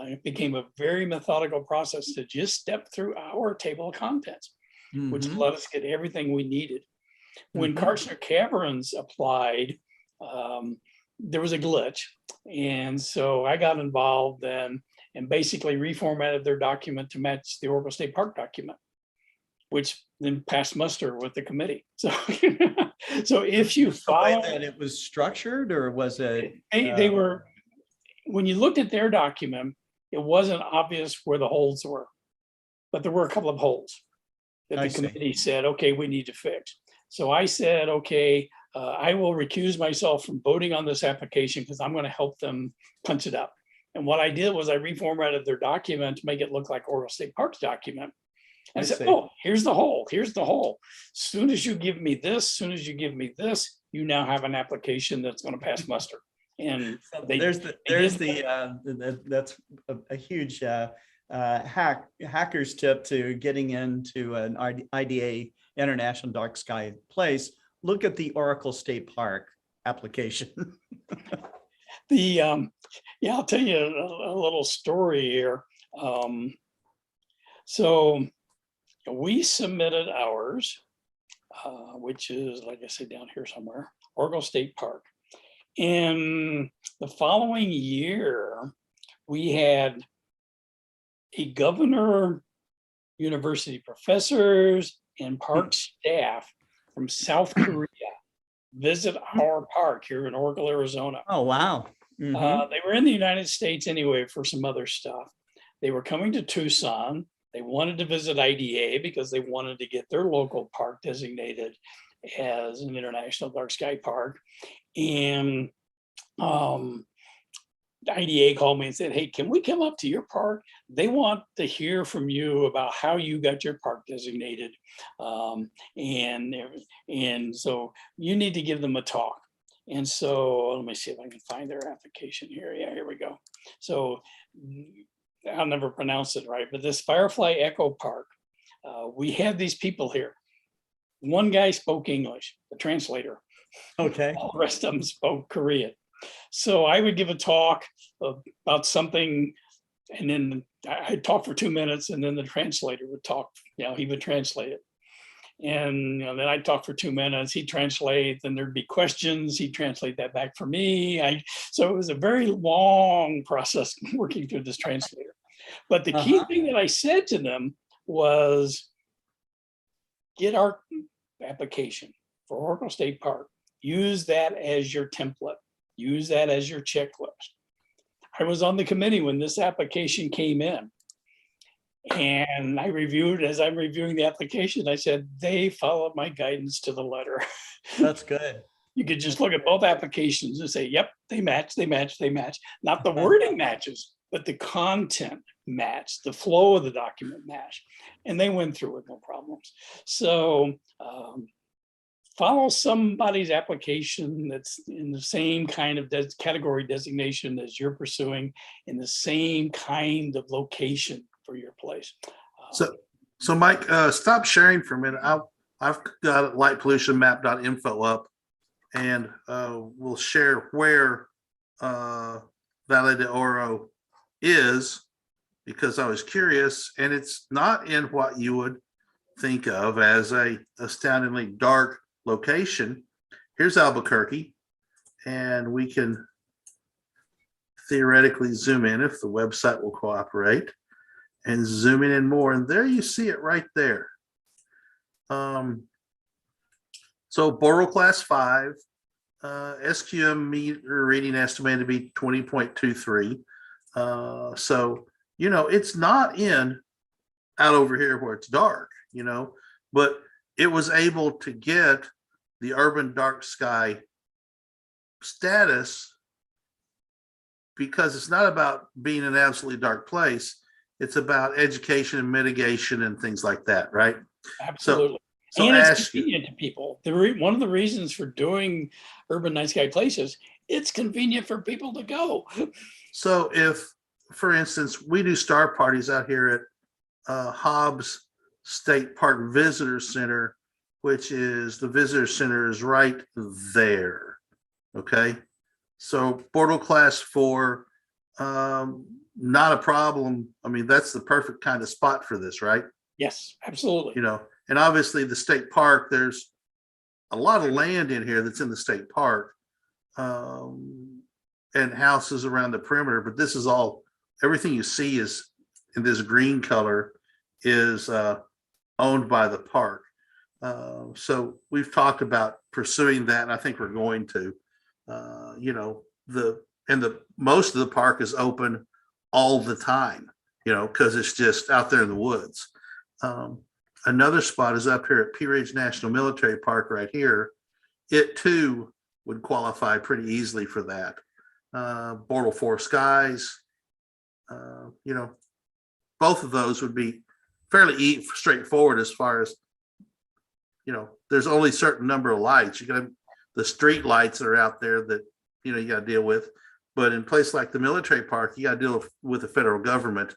It became a very methodical process to just step through our table of contents, which let us get everything we needed. When Karshner Caverns applied, there was a glitch. And so I got involved then and basically reformatted their document to match the Oracle State Park document, which then passed muster with the committee. So, so if you follow that, it was structured, or was it? They were, when you looked at their document, it wasn't obvious where the holes were, but there were a couple of holes that the committee said, okay, we need to fix. So I said, okay, I will recuse myself from voting on this application because I'm going to help them punch it up. And what I did was I reformatted their document to make it look like Oracle State Park's document. And I said, oh, here's the hole. Here's the hole. Soon as you give me this, you now have an application that's going to pass muster. And that's a huge hacker's tip to getting into an IDA International Dark Sky place. Look at the Oracle State Park application. I'll tell you a little story here. So we submitted ours, which is, like I said, down here somewhere, Oracle State Park. In the following year, we had a governor, university professors, and park staff from South Korea visit our park here in Oracle, Arizona. Oh, wow. They were in the United States anyway for some other stuff. They were coming to Tucson. They wanted to visit IDA because they wanted to get their local park designated as an international dark sky park. And IDA called me and said, hey, can we come up to your park? They want to hear from you about how you got your park designated. And so you need to give them a talk. And so let me see if I can find their application here. Yeah, here we go. So I'll never pronounce it right, but this Firefly Echo Park, we had these people here. One guy spoke English, the translator. Okay. All the rest of them spoke Korean. So I would give a talk about something, and then I'd talk for 2 minutes, and then the translator would talk, he would translate it. And then I'd talk for 2 minutes, he'd translate, then there'd be questions, he'd translate that back for me. So it was a very long process working through this translator. But the key thing that I said to them was, get our application for Oracle State Park, use that as your template, use that as your checklist. I was on the committee when this application came in, and as I'm reviewing the application, I said, they followed my guidance to the letter. That's good. You could just look at both applications and say, yep, they match, they match, they match. Not the wording matches, but the content match, the flow of the document match. And they went through with no problems. So follow somebody's application that's in the same kind of category designation as you're pursuing, in the same kind of location for your place. So Mike, stop sharing for a minute. I've got lightpollutionmap.info up, and we'll share where Valle de Oro is, because I was curious, and it's not in what you would think of as a astoundingly dark location. Here's Albuquerque, and we can theoretically zoom in if the website will cooperate, and zoom in more, and there you see it right there. So Boral Class 5, SQM meter reading estimated to be 20.23. So, it's not in out over here where it's dark, but it was able to get the urban dark sky status, because it's not about being an absolutely dark place. It's about education and mitigation and things like that, right? Absolutely. So and it's convenient to people. One of the reasons for doing urban night sky places, it's convenient for people to go. So if, for instance, we do star parties out here at Hobbs State Park Visitor Center, which is the visitor center is right there. Okay. So Bordeaux Class 4, not a problem. I mean, that's the perfect kind of spot for this, right? Yes, absolutely. And obviously the state park, there's a lot of land in here that's in the state park, and houses around the perimeter, but this is all, everything you see is in this green color is owned by the park. So we've talked about pursuing that, and I think we're going to. Most of the park is open all the time, because it's just out there in the woods. Another spot is up here at Pea Ridge National Military Park right here. It too would qualify pretty easily for that. Bortle Four Skies, both of those would be fairly straightforward as far as, there's only a certain number of lights. You got the street lights that are out there that, you got to deal with. But in places like the military park, you got to deal with the federal government,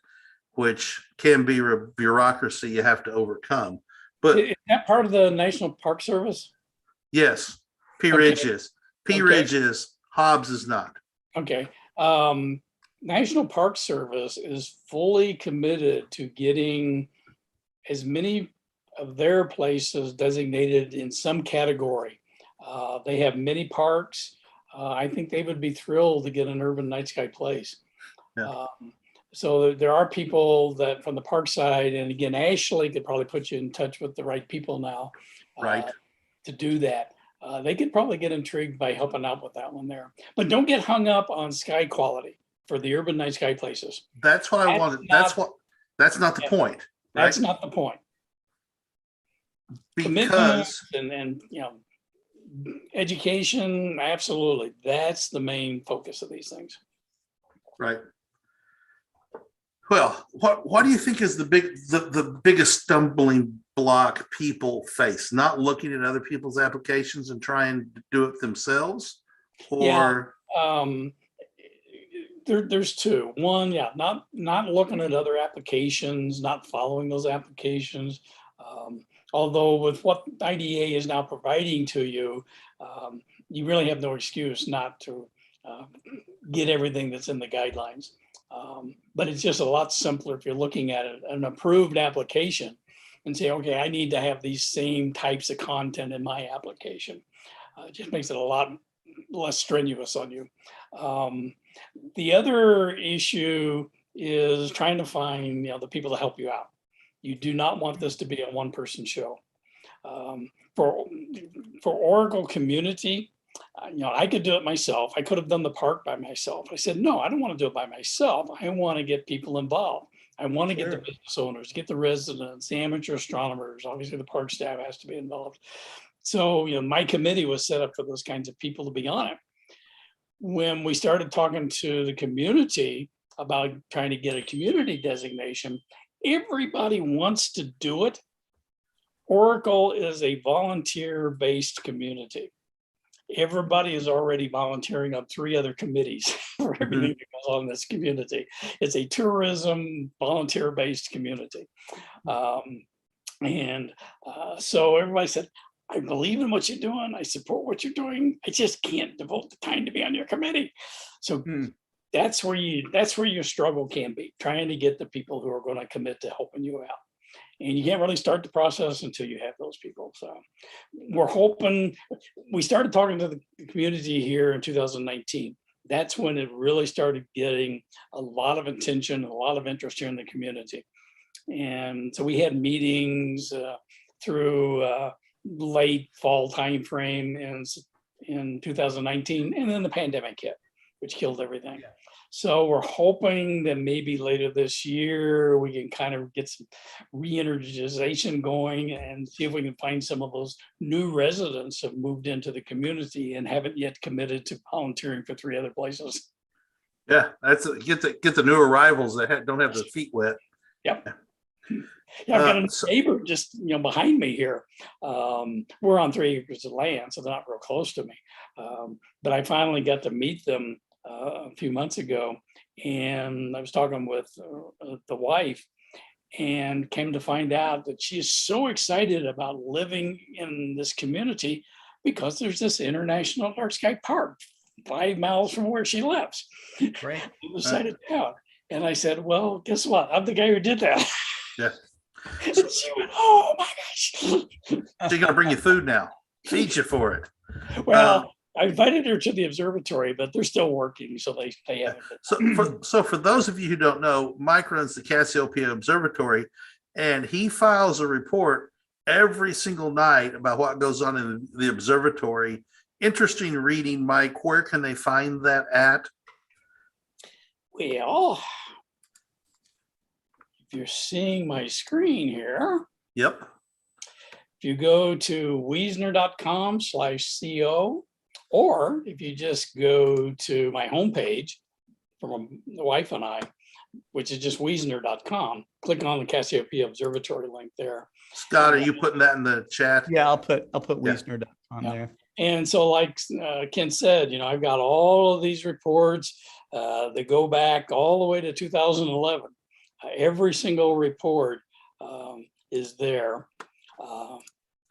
which can be a bureaucracy you have to overcome. But is that part of the National Park Service? Yes, Pea Ridge is. Pea Ridge is. Hobbs is not. Okay. National Park Service is fully committed to getting as many of their places designated in some category. They have many parks. I think they would be thrilled to get an urban night sky place. Yeah. So there are people that from the park side, and again, Ashley could probably put you in touch with the right people now, Right. to do that. They could probably get intrigued by helping out with that one there. But don't get hung up on sky quality for the urban night sky places. That's what I wanted. That's not the point. Right? That's not the point. Because and education, absolutely. That's the main focus of these things. Right. Well, what do you think is the biggest stumbling block people face? Not looking at other people's applications and trying to do it themselves, or There's two. One, not looking at other applications, not following those applications. Although with what IDA is now providing to you, you really have no excuse not to get everything that's in the guidelines. But it's just a lot simpler if you're looking at an approved application and say, okay, I need to have these same types of content in my application. It just makes it a lot less strenuous on you. The other issue is trying to find the people to help you out. You do not want this to be a one-person show. For Oracle community, I could do it myself. I could have done the park by myself. I said, no, I don't want to do it by myself. I want to get people involved. I want to get the business owners, get the residents, the amateur astronomers. Obviously, the park staff has to be involved. So, my committee was set up for those kinds of people to be on it. When we started talking to the community about trying to get a community designation, everybody wants to do it. Oracle is a volunteer-based community. Everybody is already volunteering on 3 other committees for everything that goes on in this community. It's a tourism volunteer-based community. So everybody said, I believe in what you're doing. I support what you're doing. I just can't devote the time to be on your committee. So that's where your struggle can be, trying to get the people who are going to commit to helping you out. And you can't really start the process until you have those people. So we're hoping, we started talking to the community here in 2019. That's when it really started getting a lot of attention, a lot of interest here in the community. And so we had meetings through late fall timeframe in 2019, and then the pandemic hit, which killed everything. Yeah. So we're hoping that maybe later this year we can kind of get some re-energization going and see if we can find some of those new residents who have moved into the community and haven't yet committed to volunteering for 3 other places. Yeah, that's get the new arrivals that don't have their feet wet. Yep. Yeah, I've got a neighbor just behind me here. We're on 3 acres of land, so they're not real close to me. But I finally got to meet them a few months ago, and I was talking with the wife, and came to find out that she is so excited about living in this community because there's this international dark sky park 5 miles from where she lives. Right. Decided out. And I said, well, guess what? I'm the guy who did that. Yeah. And she went, oh my gosh. She's gonna bring you food now. Feed you for it. Well, I invited her to the observatory, but they're still working, so they haven't. So for those of you who don't know, Mike runs the Cassiopeia Observatory, and he files a report every single night about what goes on in the observatory. Interesting reading, Mike. Where can they find that at? Well, if you're seeing my screen here. Yep. If you go to weasner.com/co, or if you just go to my homepage from the wife and I, which is just weasner.com, click on the Cassiopeia Observatory link there. Scott, are you putting that in the chat? Yeah, I'll put Weasner.com there. And so like Ken said, I've got all of these reports that go back all the way to 2011. Every single report is there.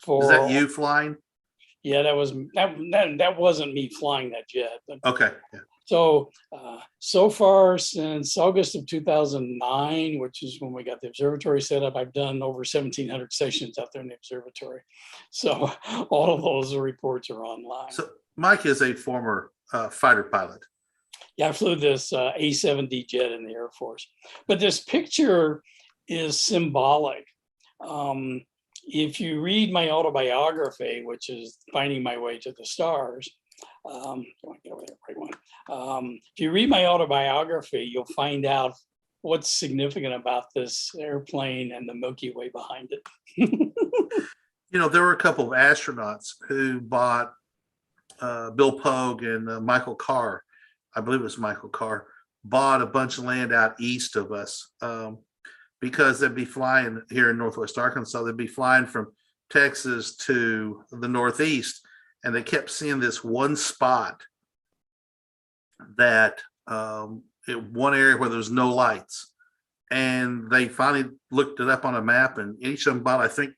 Is that you flying? Yeah, that wasn't me flying that jet. But, okay. Yeah. So far since August of 2009, which is when we got the observatory set up, I've done over 1,700 sessions out there in the observatory. So all of those reports are online. So Mike is a former fighter pilot. Yeah, I flew this A-7D jet in the Air Force. But this picture is symbolic. If you read my autobiography, which is Finding My Way to the Stars, if you read my autobiography, you'll find out what's significant about this airplane and the Milky Way behind it. There were a couple of astronauts who bought Bill Pogue and Michael Carr. I believe it was Michael Carr, bought a bunch of land out east of us, because they'd be flying here in Northwest Arkansas. They'd be flying from Texas to the Northeast, and they kept seeing this one spot that one area where there's no lights. And they finally looked it up on a map, and each of them bought, I think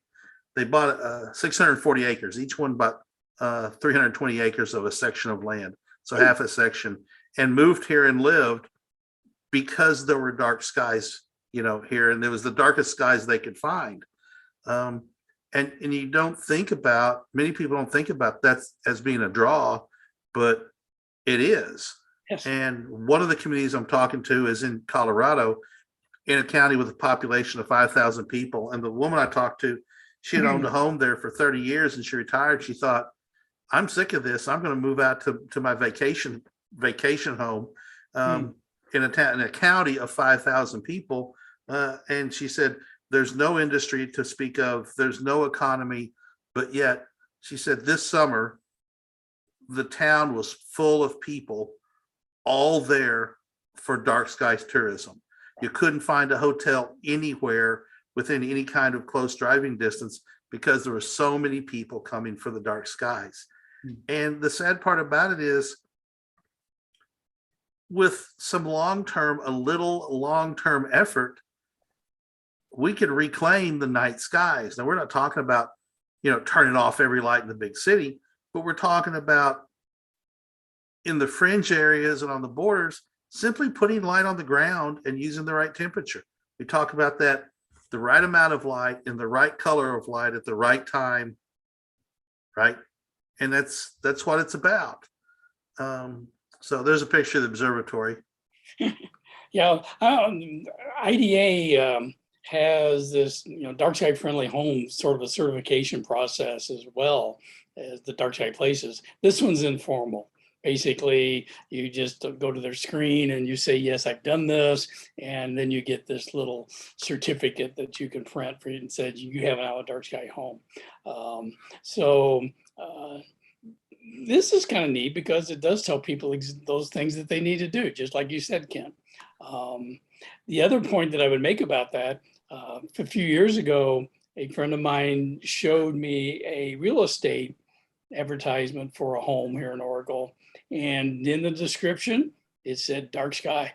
they bought 640 acres. Each one bought 320 acres of a section of land, so half a section, and moved here and lived because there were dark skies, here, and there was the darkest skies they could find. And you don't think about, many people don't think about that as being a draw, but it is. Yes. And one of the communities I'm talking to is in Colorado, in a county with a population of 5,000 people. And the woman I talked to, she had owned a home there for 30 years, and she retired. She thought, I'm sick of this. I'm going to move out to my vacation home in a county of 5,000 people. And she said, there's no industry to speak of. There's no economy. But yet, she said, this summer, the town was full of people all there for dark skies tourism. You couldn't find a hotel anywhere within any kind of close driving distance because there were so many people coming for the dark skies. And the sad part about it is, with some a little long-term effort, we could reclaim the night skies. Now, we're not talking about, turning off every light in the big city, but we're talking about in the fringe areas and on the borders, simply putting light on the ground and using the right temperature. We talk about that, the right amount of light and the right color of light at the right time, right? And that's what it's about. So there's a picture of the observatory. Yeah, IDA has this, dark sky friendly home sort of a certification process as well as the dark sky places. This one's informal. Basically, you just go to their screen and you say, yes, I've done this. And then you get this little certificate that you can print for you and said, you have now a dark sky home. This is kind of neat because it does tell people those things that they need to do, just like you said, Ken. The other point that I would make about that, a few years ago, a friend of mine showed me a real estate advertisement for a home here in Oracle. And in the description, it said dark sky.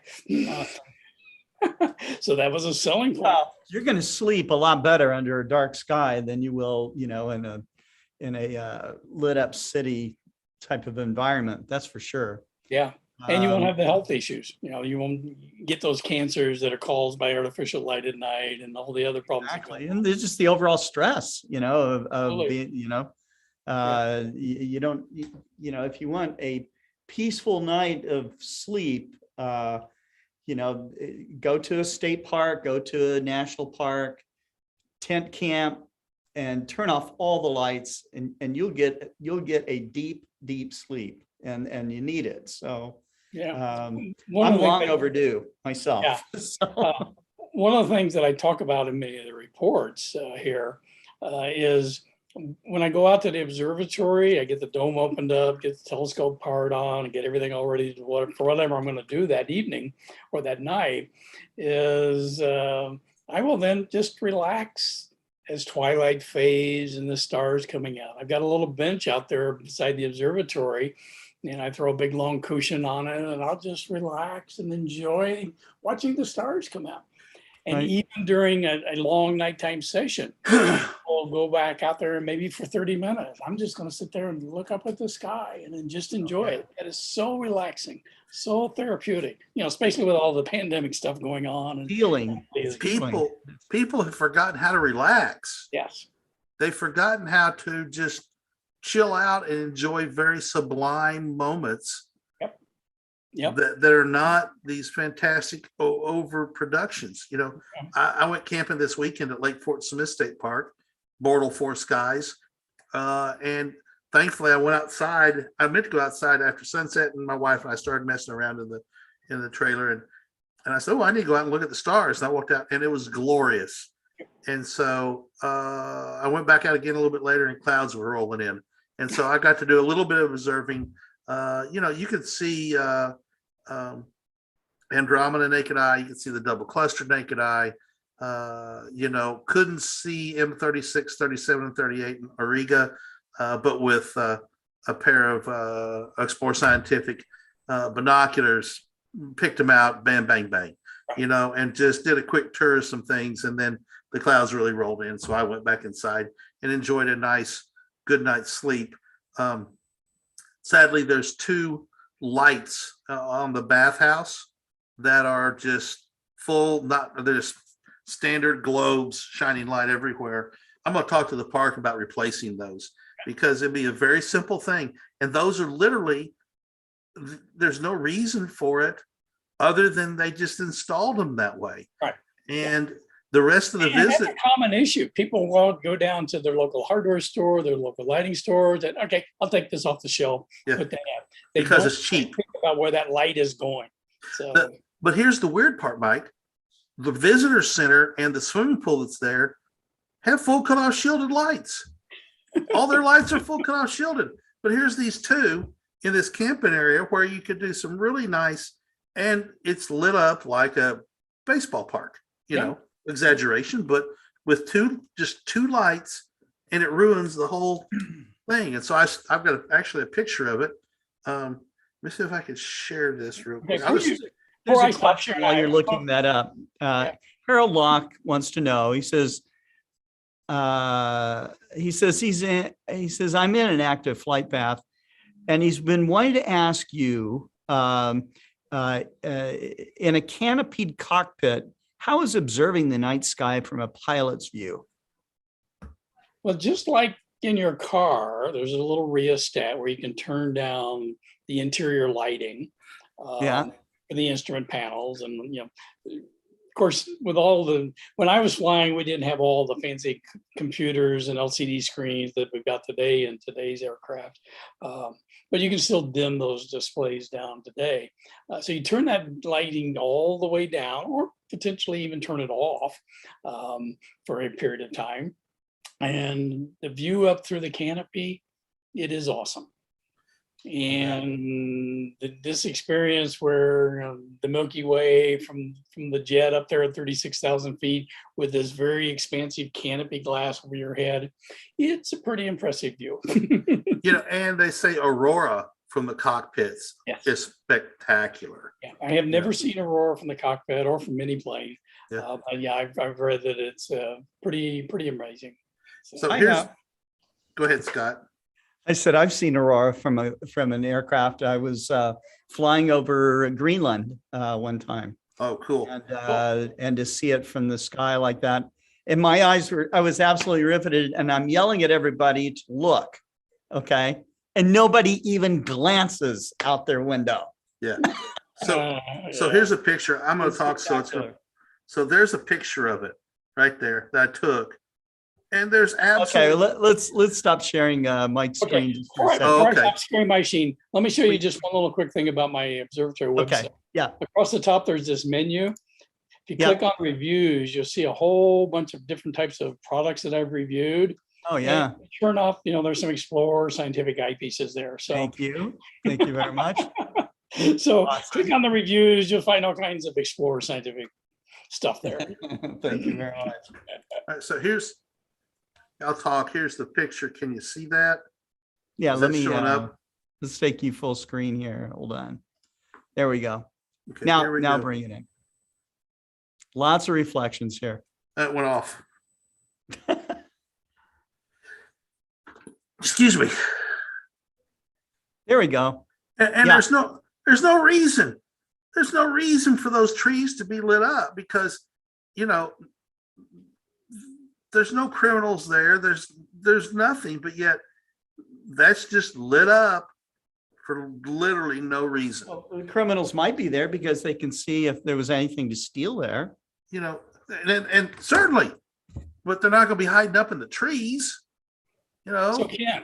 So that was a selling point. Well, you're going to sleep a lot better under a dark sky than you will, in a lit up city type of environment. That's for sure. Yeah. And you won't have the health issues. You won't get those cancers that are caused by artificial light at night and all the other problems. Exactly. And there's just the overall stress, of being, you don't, if you want a peaceful night of sleep, go to a state park, go to a national park, tent camp, and turn off all the lights, and you'll get a deep sleep, and you need it. So yeah, I'm long overdue myself. Yeah. So. One of the things that I talk about in many of the reports here is when I go out to the observatory, I get the dome opened up, get the telescope powered on, and get everything all ready for whatever I'm going to do that evening or that night, is I will then just relax as twilight fades and the stars coming out. I've got a little bench out there beside the observatory, and I throw a big long cushion on it, and I'll just relax and enjoy watching the stars come out. And Right. even during a long nighttime session, I'll go back out there and maybe for 30 minutes, I'm just going to sit there and look up at the sky and then just enjoy it. It is so relaxing, so therapeutic, especially with all the pandemic stuff going on. And Feeling. People have forgotten how to relax. yes. They've forgotten how to just chill out and enjoy very sublime moments. Yep. That are not these fantastic overproductions. I went camping this weekend at Lake Fort Smith State Park, Bortle Four Skies, and thankfully I went outside. I meant to go outside after sunset, and my wife and I started messing around in the trailer, and I said, "Oh, I need to go out and look at the stars." And I walked out, and it was glorious. And so I went back out again a little bit later, and clouds were rolling in, and so I got to do a little bit of observing. You could see Andromeda naked eye. You can see the double cluster naked eye. Couldn't see M36, 37, and 38 in Auriga, but with a pair of Explore Scientific binoculars, picked them out, bang, bang, bang, and just did a quick tour of some things. And then the clouds really rolled in. So I went back inside and enjoyed a nice, good night's sleep. Sadly, there's 2 lights on the bathhouse that are just full, they're just standard globes, shining light everywhere. I'm going to talk to the park about replacing those, because it'd be a very simple thing. And those are literally, there's no reason for it other than they just installed them that way. Right. And the rest of the And visit. that's a common issue. People will go down to their local hardware store, their local lighting store, that, okay, I'll take this off the shelf. Yeah. Put that out. They Because don't it's cheap. think about where that light is going. So But here's the weird part, Mike. The visitor center and the swimming pool that's there have full cutoff shielded lights. All their lights are full cutoff shielded. But here's these 2 in this camping area where you could do some really nice, and it's lit up like a baseball park, exaggeration, but with just two lights, and it ruins the whole thing. And so I've got actually a picture of it. Let me see if I can share this real quick. There's I a stop question sharing, while I- you're looking that up. Harold Locke wants to know. He says I'm in an active flight path, and he's been wanting to ask you in a canopied cockpit, how is observing the night sky from a pilot's view? Well, just like in your car, there's a little rheostat where you can turn down the interior lighting. For the instrument panels. And, of course, when I was flying, we didn't have all the fancy computers and LCD screens that we've got today in today's aircraft. But you can still dim those displays down today. So you turn that lighting all the way down, or potentially even turn it off for a period of time. And the view up through the canopy, it is awesome. And this experience where the Milky Way from the jet up there at 36,000 feet with this very expansive canopy glass over your head, it's a pretty impressive view. And they say aurora from the cockpits is spectacular. Yeah, I have never seen aurora from the cockpit or from any plane. Yeah. But I've read that it's pretty amazing. So go ahead, Scott. I said I've seen aurora from an aircraft. I was flying over Greenland one time. Oh, cool. And to see it from the sky like that, and my eyes I was absolutely riveted, and I'm yelling at everybody to look, okay? And nobody even glances out their window. Yeah. So here's a picture. I'm going to talk. So there's a picture of it right there that I took. And there's absolutely. Okay, let's stop sharing Mike's screen. Just for a second. Before I stop sharing my screen, let me show you just one little quick thing about my observatory website. Okay, yeah. Across the top, there's this menu. If you click on reviews, you'll see a whole bunch of different types of products that I've reviewed. Oh, yeah. And sure enough, there's some Explorer scientific eyepieces there. So Thank you very much. So Awesome. click on the reviews, you'll find all kinds of Explorer scientific stuff there. Thank you very much. All right, so here's the picture. Can you see that? Yeah, Is that showing up? Let's take you full screen here. Hold on. There we go. Okay, Now here we go. bring it in. Lots of reflections here. That went off. Excuse me. There we go. And there's no reason. There's no reason for those trees to be lit up because, there's no criminals there. There's nothing, but yet that's just lit up for literally no reason. Well, the criminals might be there because they can see if there was anything to steal there. And certainly, but they're not going to be hiding up in the trees. So Ken,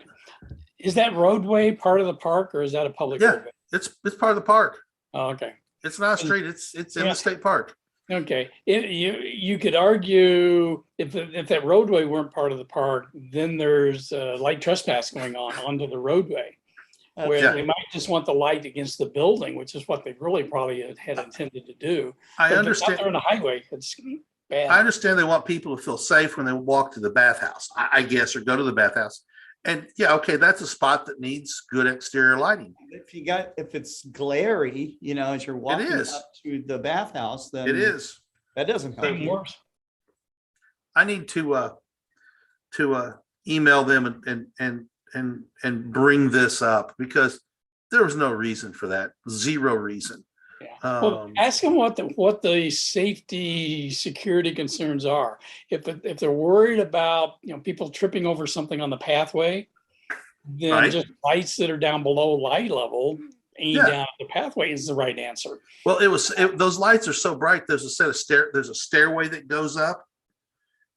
is that roadway part of the park or is that a public roadway? It's part of the park. Oh, okay. It's not a street. It's in the state park. Okay. You could argue if that roadway weren't part of the park, then there's light trespass going on onto the roadway. where Yeah. they might just want the light against the building, which is what they really probably had intended to do. I But understand. out there on the highway, it's bad. I understand they want people to feel safe when they walk to the bathhouse, I guess, or go to the bathhouse. And yeah, okay, that's a spot that needs good exterior lighting. If it's glary, as you're walking is. up to the bathhouse, then It is. that doesn't help Even you. worse. I need to email them and bring this up because there was no reason for that. Zero reason. Yeah. Well, ask them what the safety security concerns are. If they're worried about people tripping over something on the pathway, then Right. just lights that are down below light level, aim Yeah. down the pathway is the right answer. Well, those lights are so bright. There's a stairway that goes up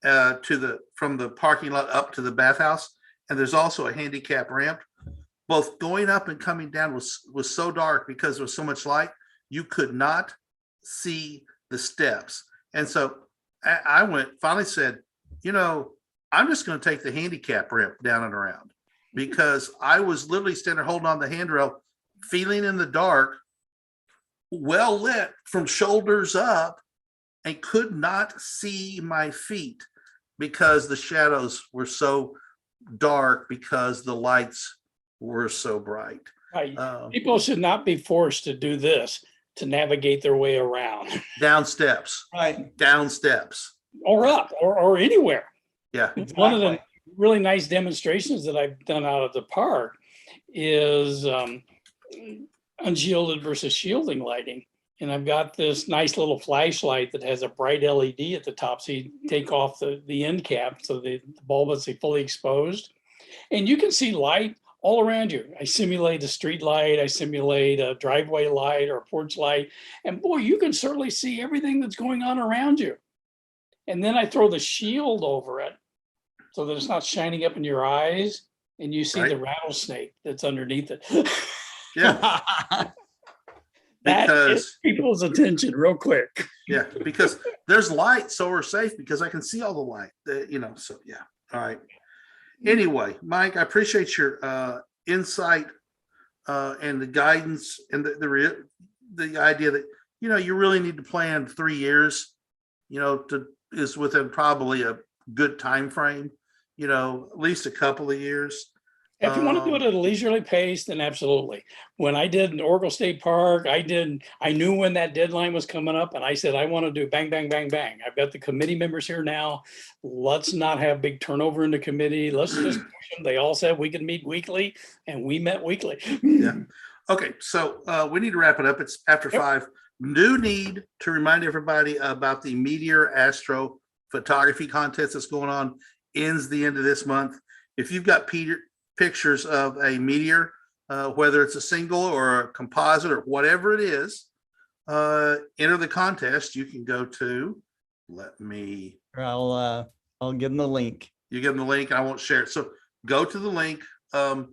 from the parking lot up to the bathhouse, and there's also a handicap ramp. Both going up and coming down was so dark because there was so much light, you could not see the steps. And so I finally said, I'm just going to take the handicap ramp down and around because I was literally standing there holding on the handrail, feeling in the dark, well lit from shoulders up, and could not see my feet because the shadows were so dark because the lights were so bright. Right. People should not be forced to do this to navigate their way around. Down steps. Right. Down steps. Or up or anywhere. Yeah. One of the really nice demonstrations that I've done out of the park is unshielded versus shielding lighting. And I've got this nice little flashlight that has a bright LED at the top. So you take off the end cap so the bulb is fully exposed. And you can see light all around you. I simulate a street light, I simulate a driveway light or a porch light. And boy, you can certainly see everything that's going on around you. And then I throw the shield over it so that it's not shining up in your eyes and you see Right. the rattlesnake that's underneath it. Yeah. That Because gets people's attention real quick. yeah, because there's light, so we're safe because I can see all the light. So yeah. All right. Anyway, Mike, I appreciate your insight and the guidance and the idea that you really need to plan 3 years. Is within probably a good time frame. At least a couple of years. If you want to do it at a leisurely pace, then absolutely. When I did in Oracle State Park, I knew when that deadline was coming up, and I said, I want to do bang, bang, bang, bang. I've got the committee members here now. Let's not have big turnover in the committee. Let's just push them. They all said we could meet weekly, and we met weekly. Yeah. Okay, so we need to wrap it up. It's after 5. Do need to remind everybody about the Meteor Astro photography contest that's going on. Ends the end of this month. If you've got pictures of a meteor, whether it's a single or a composite or whatever it is, enter the contest. You can go to, I'll give them the link. You give them the link and I won't share it. So go to the link and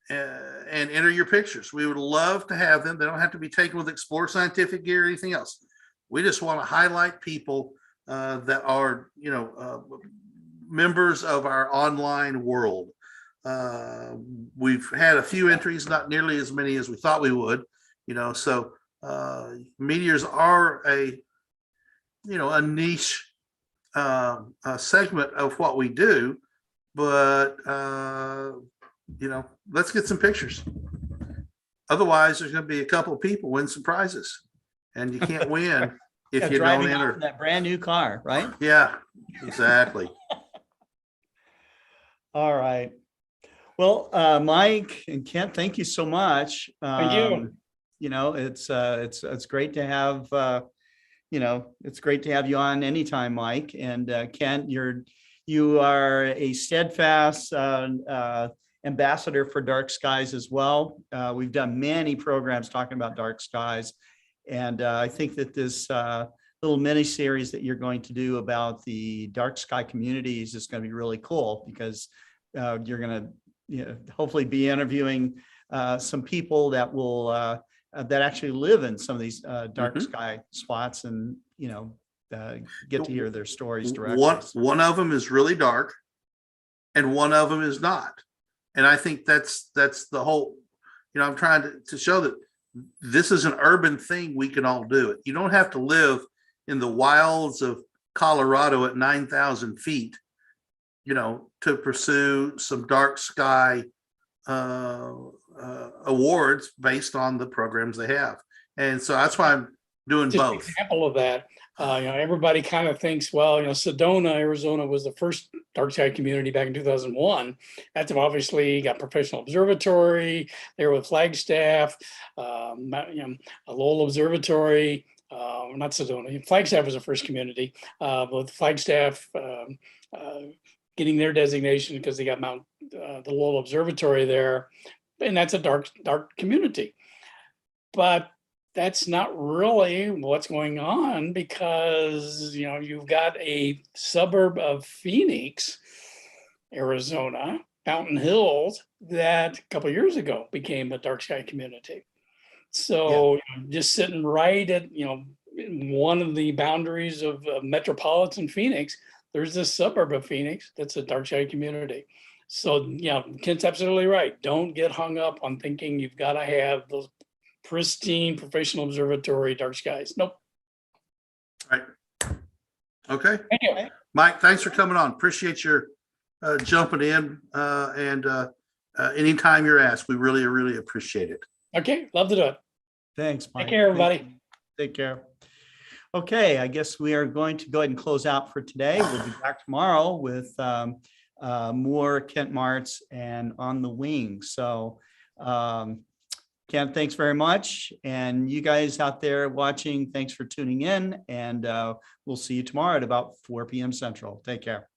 enter your pictures. We would love to have them. They don't have to be taken with Explore Scientific gear or anything else. We just want to highlight people that are, members of our online world. We've had a few entries, not nearly as many as we thought we would, so meteors are a niche segment of what we do, but let's get some pictures. Otherwise, there's going to be a couple of people win some prizes, and you can't win if you don't driving off enter in that brand new car, right? Yeah, exactly. All right. Well, Mike and Kent, thank you so much. Thank you. It's great to have it's great to have you on anytime, Mike. And Kent, you are a steadfast ambassador for dark skies as well. We've done many programs talking about dark skies, and I think that this little mini series that you're going to do about the dark sky communities is going to be really cool because you're going to hopefully be interviewing some people that will that actually live in some of these dark sky spots and get to hear their stories directly. One of them is really dark and one of them is not, and I think that's the whole I'm trying to show that this is an urban thing. We can all do it. You don't have to live in the wilds of Colorado at 9,000 feet, to pursue some dark sky awards based on the programs they have. And so that's why I'm doing Just an both. example of that. Everybody kind of thinks, well, Sedona, Arizona was the first dark sky community back in 2001. That's obviously got professional observatory there with Flagstaff, a Lowell Observatory, not Sedona. Flagstaff was the first community, but Flagstaff getting their designation because they got the Lowell Observatory there, and that's a dark community. But that's not really what's going on, because you've got a suburb of Phoenix, Arizona, Mountain Hills, that a couple of years ago became a dark sky community. So just sitting right at one of the boundaries of metropolitan Phoenix, there's this suburb of Phoenix that's a dark sky community. So Kent's absolutely right. Don't get hung up on thinking you've got to have those pristine professional observatory dark skies. Nope. Right. Okay. Anyway, Mike, thanks for coming on. Appreciate your jumping in, and anytime you're asked, we really, really appreciate it. okay, love to do it. Thanks, Mike. Take care, everybody. Take care. Okay, I guess we are going to go ahead and close out for today. We'll be back tomorrow with more Kent Marts and On the Wing. So, Kent, thanks very much. And you guys out there watching, thanks for tuning in. And we'll see you tomorrow at about 4 p.m. Central. Take care.